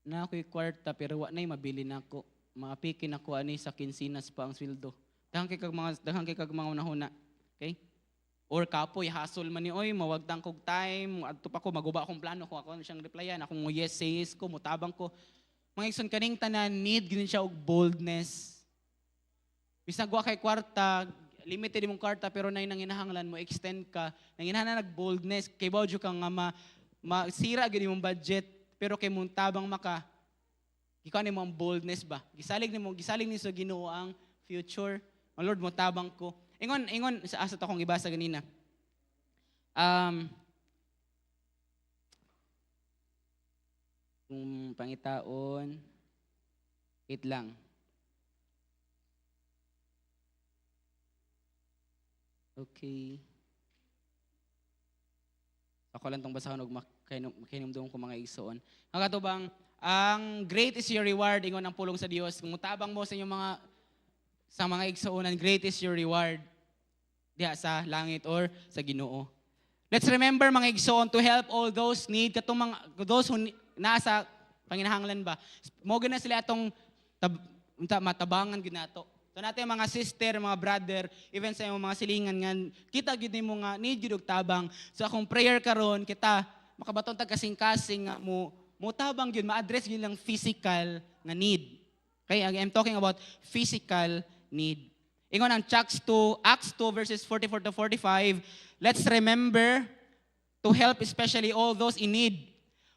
na ako'y kwarta pero wa nay mabili nako. Maapikin ako ani sa kinsinas pa ang sweldo. Daghang kay kag mga unahuna. Okay? Or kapoy, hasol man ni, oy, mawagtang kog time, adto pa ko, maguba akong plano, kung ako siyang replyan, akong yes, says ko, mutabang ko. Mga igsoon kaning tanan, need ginin siya og boldness. Bisag wa kay kwarta, limited imong kwarta, pero nay nanginahanglan mo, extend ka, nanginahanglan nag-boldness, kay bawdyo ka nga masira gini mong budget, pero kay mong tabang maka, ikaw ni mo ang boldness ba? Gisalig ni sa Ginoo ang future. Oh Lord, mo tabang ko. Ingon sa asat akong ibasa ganina. Kung pangitaon, wait lang. Okay. Ako lang tong basahon og makinumdum ko mga igsoon. Ang katubang, ang great is your reward, ingon ang pulong sa Dios. Kung mutabang mo sa inyong mga igsuonan, great is your reward diha sa langit or sa Ginoo. Let's remember mga igsoon to help all those need katong those who nasa panginahanglan ba. Mo gina sila atong matabangan ginato. So natin mga sister, mga brother, even sa mga silingan nga kita gid nimo nga need gyud og tabang. So akong prayer karon kita makabaton tag kasing-kasing nga mo tabang gyud ma-address gyud lang physical nga need. Okay, I'm talking about physical need. Ingon ang Acts 2 verses 44 to 45, let's remember to help especially all those in need.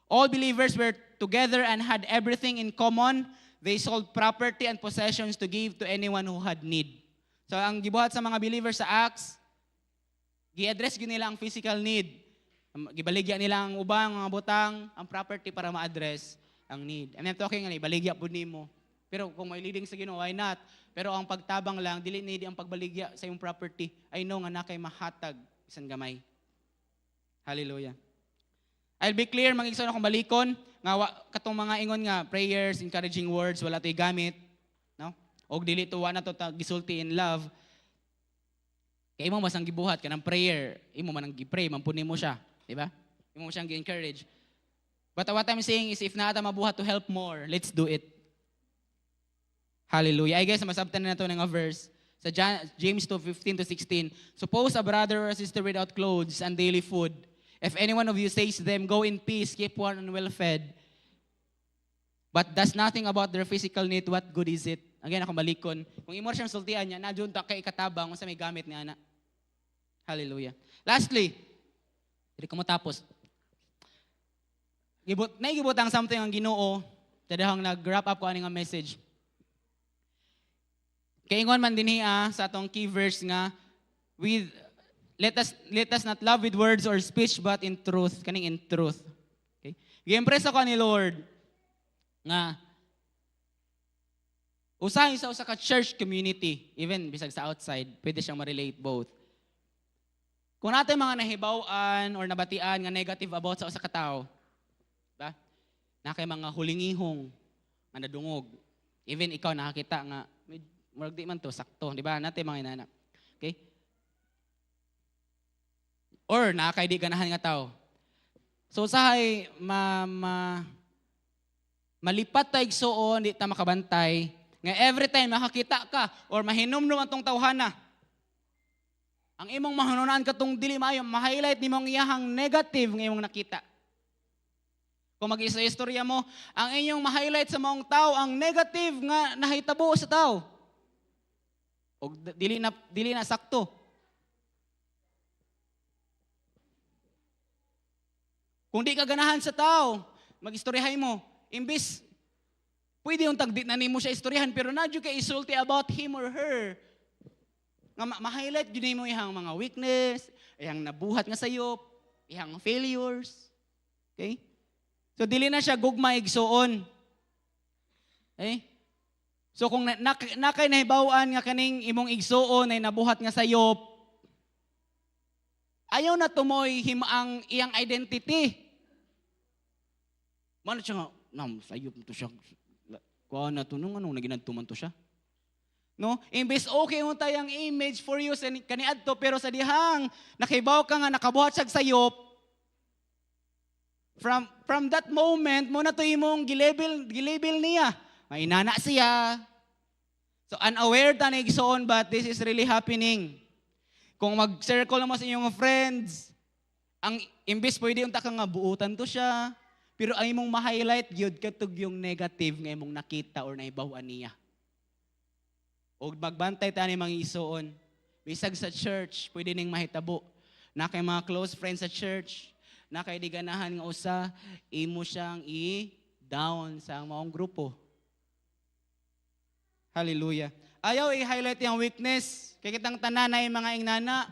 All believers were together and had everything in common. They sold property and possessions to give to anyone who had need. So ang gibuhat sa mga believers sa Acts, gi-address gyud nila ang physical need. Gibaligya nila ang ubang mga butang, ang property para ma-address ang need. I'm not talking ani baligya pud nimo. Pero kung may leading sa Ginoo, why not? Pero ang pagtabang lang, dili need ang pagbaligya sa imong property. I know nga nakay mahatag bisan gamay. Hallelujah. I'll be clear, mag-igsoon akong balikon, nga katong mga ingon nga, prayers, encouraging words, wala to'y gamit, no? O dili to, wala to gisulti in love. Kaya imo masang gibuhat ka ng prayer, imo man ang gi-pray, mampunin mo siya, di ba? Imo mo siyang gi-encourage. But what I'm saying is, if naata mabuhat to help more, let's do it. Hallelujah. I guess, masabtan na to ng verse. Sa James 2:15-16, suppose a brother or a sister without clothes and daily food. If any one of you says to them, go in peace, keep warm and well fed, but does nothing about their physical need, what good is it? Again, akong balikon. Kung imo siyang sultian niya, na dun ta kay katabang sa may gamit niya na. Hallelujah. Lastly, dili ko matapos. Naigibutang something ang Ginoo, tadahang nag-wrap up ko ani nga message. Kaingon man dinhi sa atong key verse nga, with let us not love with words or speech, but in truth, kaning in truth. Okay? Gi-impress ako ni Lord nga usahay sa usa ka church community, even bisag sa outside, pwede siyang ma-relate both. Kung natin mga nahibaw-an or nabatian nga negative about sa usa ka tawo, ba? Na kay mga hulingihong nga nadungog. Even ikaw nakakita nga murag di man to sakto, di ba? Natin mga inana. Okay? Or nakakay di ganahan nga tao. So usahay malipat ta igsoon, di ta makabantay, nga every time makakita ka or mahinumdum atong tawhana, ang imong mahanunan katong dili maayo, ma-highlight nimong iyahang negative nga imong nakita. Kung mag-istorya mo, ang inyong ma-highlight sa mong tao, ang negative nga nahitabo sa tao. O dili na sakto. Kung di ka ganahan sa tao, mag-istoryahay mo. Imbis, pwede yung tagdit na nimo siya istoryahan, pero nadyo ka isulti about him or her. Nga ma-highlight yun mo ihang mga weakness, ihang nabuhat nga sayop, ihang failures. Okay? So, dili na siya gugma igsoon. Okay? So, kung nakay nahibawan nga kaning imong igsoon ay nabuhat nga sayop, ayaw na tumoy ang iyang identity. Mano siya nga, sayop to siya. Kuha na to, nung anong naginadtuman to siya. No? Imbes okay mo tayong image for you sa kaniadto, pero sa dihang, nakibaw ka nga, nakabuhat siya sayop, from that moment, mo na to imong gilabel niya. May inana siya. So, unaware ta na igsoon, but this is really happening. Kung mag-circle mo sa inyong friends, ang imbes pwede yung taka nga buutan to siya, pero ang imong ma-highlight yun katug yung negative nga imong nakita or naibawan niya. O magbantay tayo ng mga isuon. Bisag sa church, pwede ning mahitabo. Na kay mga close friends sa church, na kay di ganahan nga usa, imo siyang i-down sa maong grupo. Hallelujah. Ayaw i-highlight yung weakness. Kaya kitang tananay mga ingnana.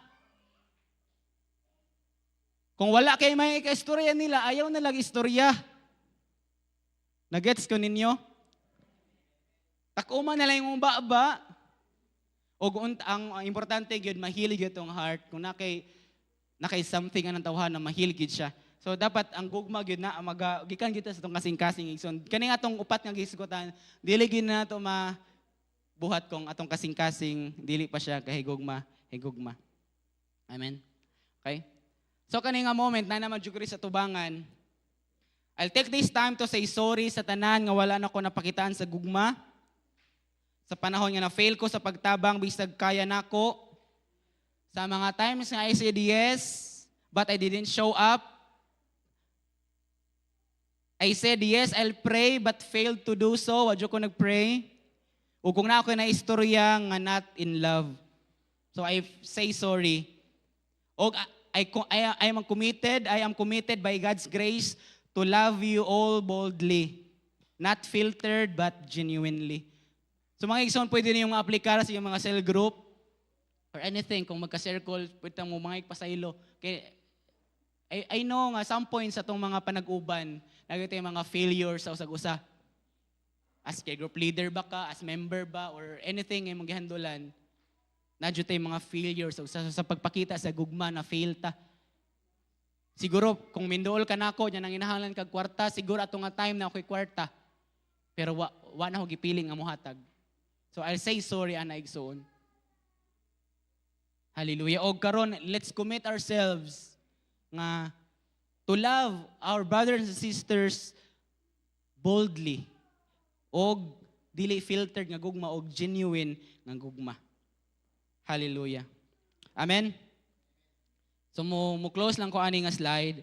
Kung wala kay may ika-istorya nila, ayaw na lang istorya. Nagets ko ninyo? Takuma na lang yung ba. O ang importante yun, mahilig itong heart. Kung nakay something anong tawhan na mahilig siya. So dapat ang gugma yun na, gikan kita sa itong kasing-kasing. So kani atong upat nga gisgutan, dili gyud na ito buhat kong atong kasing-kasing, dili pa siya kahigugma. Amen? Okay? So kani nga moment na naman jugri sa tubangan, I'll take this time to say sorry sa tanan nga wala na ko napakitaan sa gugma. Sa panahon nga na-fail ko sa pagtabang bisag kaya nako. Sa mga times nga I said yes, but I didn't show up. I said yes, I'll pray, but failed to do so. Wadyo ko nag-pray. O kung na ako na istorya nga not in love. So I say sorry. O I am committed by God's grace to love you all boldly, not filtered but genuinely. So mga igsoon, pwede niyo ma-apply sa iyong mga cell group or anything. Kung magka-circle, pwede mo mga ipasaylo. Kaya, I know nga, some points sa itong mga panag-uban, nagito yung mga failures sa usag-usa. As kay group leader ba ka, as member ba, or anything yung maghihandulan, nadyo tayo mga failures sa pagpakita sa gugma na fail ta. Siguro, kung mindool ka na ako, yan ang inahalan kag kwarta, siguro ato nga time na ako'y kwarta. Pero wa na ako gipiling nga muhatag. So I'll say sorry, ana igsoon. Hallelujah. Og karon, let's commit ourselves nga to love our brothers and sisters boldly. Og dili filtered nga gugma, og genuine nga gugma. Hallelujah. Amen. So mo close lang ko ani nga slide.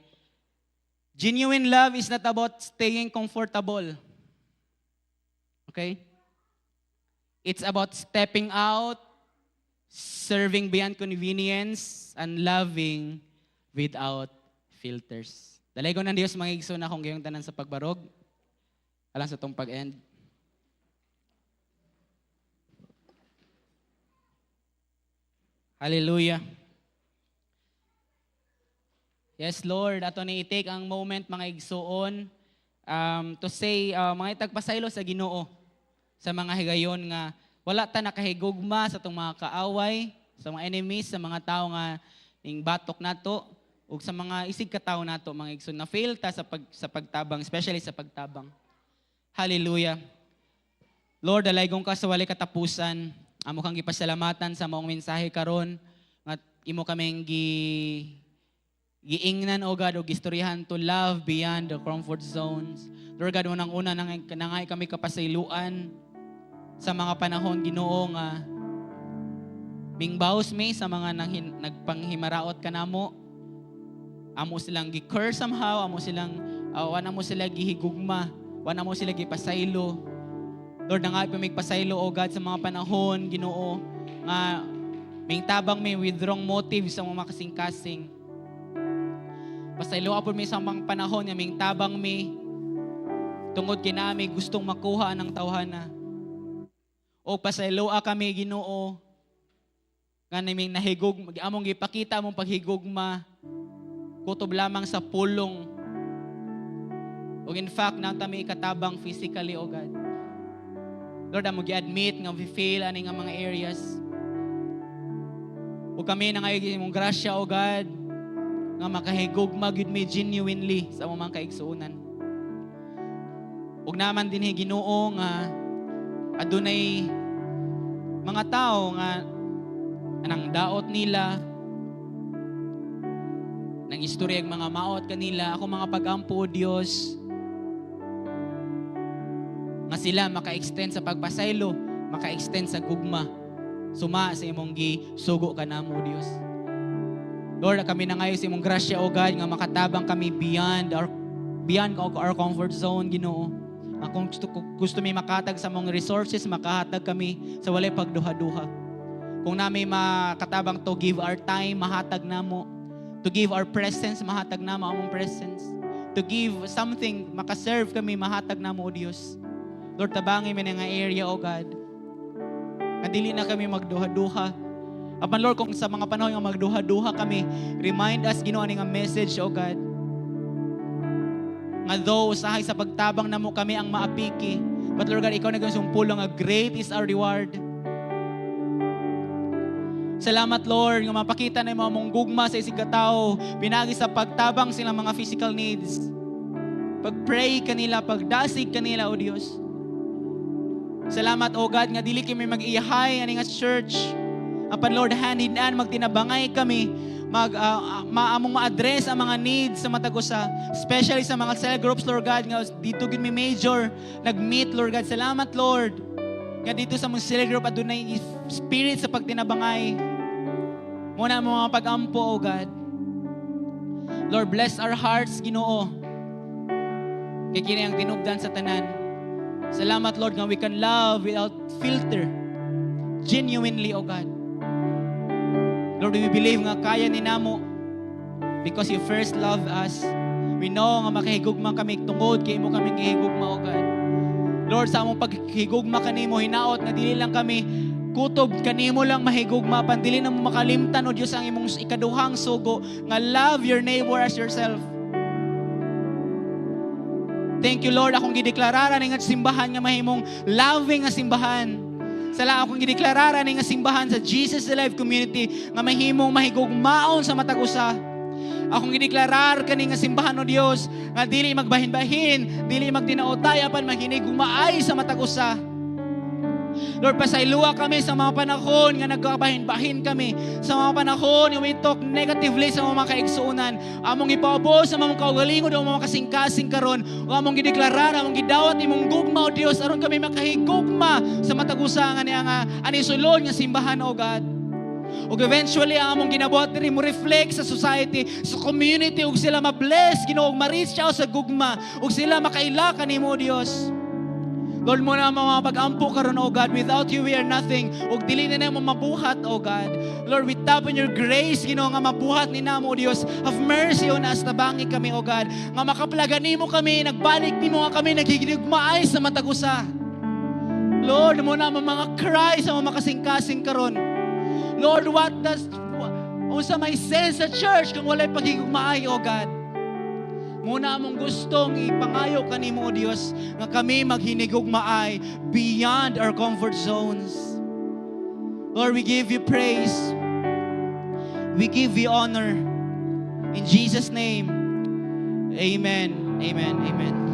Genuine love is not about staying comfortable. Okay? It's about stepping out, serving beyond convenience, and loving without filters. Dalay ko ng Diyos mga igsoon na akong gayong tanan sa pagbarog. Alang sa itong pag-end. Hallelujah. Yes, Lord, ato ni i-take ang moment mga igsoon to say, mga itagpasaylo sa Ginoo sa mga higayon nga wala ta nakahigugma sa itong mga kaaway, sa mga enemies, sa mga tao nga ning batok nato ug sa mga isig katao nato mga igsoon na fail ta sa pagtabang, especially sa pagtabang. Hallelujah. Lord, dalaygon ka sa walay katapusan. Amo kang gipasalamatan sa maong mensahe karon nga imo kaming giingnan o God o gistoryahan to love beyond the comfort zones. Lord God, unang-una nangay kami kapasayloan sa mga panahon Ginoo nga mingbaos mi sa mga nagpanghimaraot kanamo. Amo silang gi-curse somehow, amo silang wana mo sila gihigugma, wana mo sila gipasaylo. Lord, nangay pa migpasaylo o God sa mga panahon Ginoo nga mingtabang mi with wrong motives sa mga kasing-kasing. Pasaylo apod mi sa mga panahon nga mingtabang mi tungod kinami gustong makuha ng tawhana. O pasayloa kami Ginoo nga naming nahigog among gipakita among paghigugma kutob lamang sa pulong. O in fact nang tami katabang physically o God. Lord, among gi-admit nga we fail ani nga mga areas. O kami na ngayon imong grasya o God nga makahigugma gyud mi genuinely sa among mga kaigsuonan. Ug naman dinhi Ginoo nga adunay mga tao nga anang daot nila nang istorya mga maot kanila ako mga pagampo o Dios nga sila maka-extend sa pagpasaylo, maka-extend sa gugma suma sa imong gisugo kanamo Dios. Lord, kami na ngayon sa imong grasya o God nga makatabang kami beyond our comfort zone Ginoo. Kung gusto may makatag sa mga resources, makahatag kami sa walay pagduha-duha. Kung nami makatabang to give our time, mahatag namo. To give our presence, mahatag namo among presence. To give something, makaserve kami, mahatag namo o Dios. Lord, tabangin mi nga area o God. Kadili na kami magduha-duha. Apan Lord, kung sa mga panahon nga magduha-duha kami, remind us Ginoo nga message o God. Nga though usahay sa pagtabang namo kami ang maapiki, but Lord God, ikaw nagsumpulong nga great is our reward. Salamat Lord nga mapakita na yung mga gugma sa isig katao, pinagi sa pagtabang silang mga physical needs. Pag-pray kanila, pagdasig kanila o Diyos. Salamat o God nga dili kami mag-iyahay ani nga church. Apan Lord, hand in hand magtinabangay kami among ma-address ang mga needs sa matagusa, especially sa mga cell groups, Lord God, nga dito gid mi major nag-meet, Lord God. Salamat, Lord. Nga dito sa mga cell group adunay spirit sa pagtinabangay. Muna ang mga pag-ampo, oh God. Lord, bless our hearts, Ginoo. Kay kini ang tinubdan sa tanan. Salamat, Lord, nga we can love without filter. Genuinely, oh God. Lord, we believe nga kaya ni namo because you first loved us. We know nga makahigugma kami tungod kay mo kami gihigugma, O God. Lord, sa among paghigugma kanimo, hinaot na dili lang kami kutob kanimo lang mahigugma, pandili na mo makalimtan, O Diyos, ang imong ikaduhang sugo nga love your neighbor as yourself. Thank you, Lord, akong gideklarara ni nga simbahan nga mahimong loving nga simbahan. Sala akong gideklarara ni nga simbahan sa Jesus the Life Community nga mahimong mahigugmaon sa matag usa. Akong gideklarar kani nga simbahan, O Dios, nga dili magbahin-bahin, dili magdinaotay apan mahinigugmaay sa matag usa. Lord, pasayloa kami sa mga panahon nga nagbahin-bahin kami, sa mga panahon nga we talk negatively sa mga kaigsuunan. Among ipaubos sa mga kaugalingod o mga kasing-kasing karon, o among gideklarar, among gidawat imong gugma, O Dios, aron kami makahigugma sa matag usa nga niya nga ani sulod nga simbahan, O God. O eventually, ang among ginabuhat diri mo reflect sa society, sa community, ug sila ma-bless, Ginoo, ma-reach out sa gugma, ug sila makaila kanimo, Dios. Lord, mo na mga pag-ampo karon, O God. Without you, we are nothing. Ug dili na namo mabuhat, O God. Lord, we tap on your grace, Ginoo, nga mabuhat ni namo, O Dios. Have mercy on us, tabangi kami, O God. Nga makaplagan nimo kami, nagbalik nimo nga kami, nagigigmaay sa matag usa. Lord, mo na mga cry sa mga kasing-kasing karon. Lord, unsa may sense sa church kung walay pagigugmaay, O God? Muna among gustong ipangayo kanimo, O Dios, nga kami maghinigugmaay beyond our comfort zones. Lord, we give you praise. We give you honor. In Jesus' name, amen, amen, amen.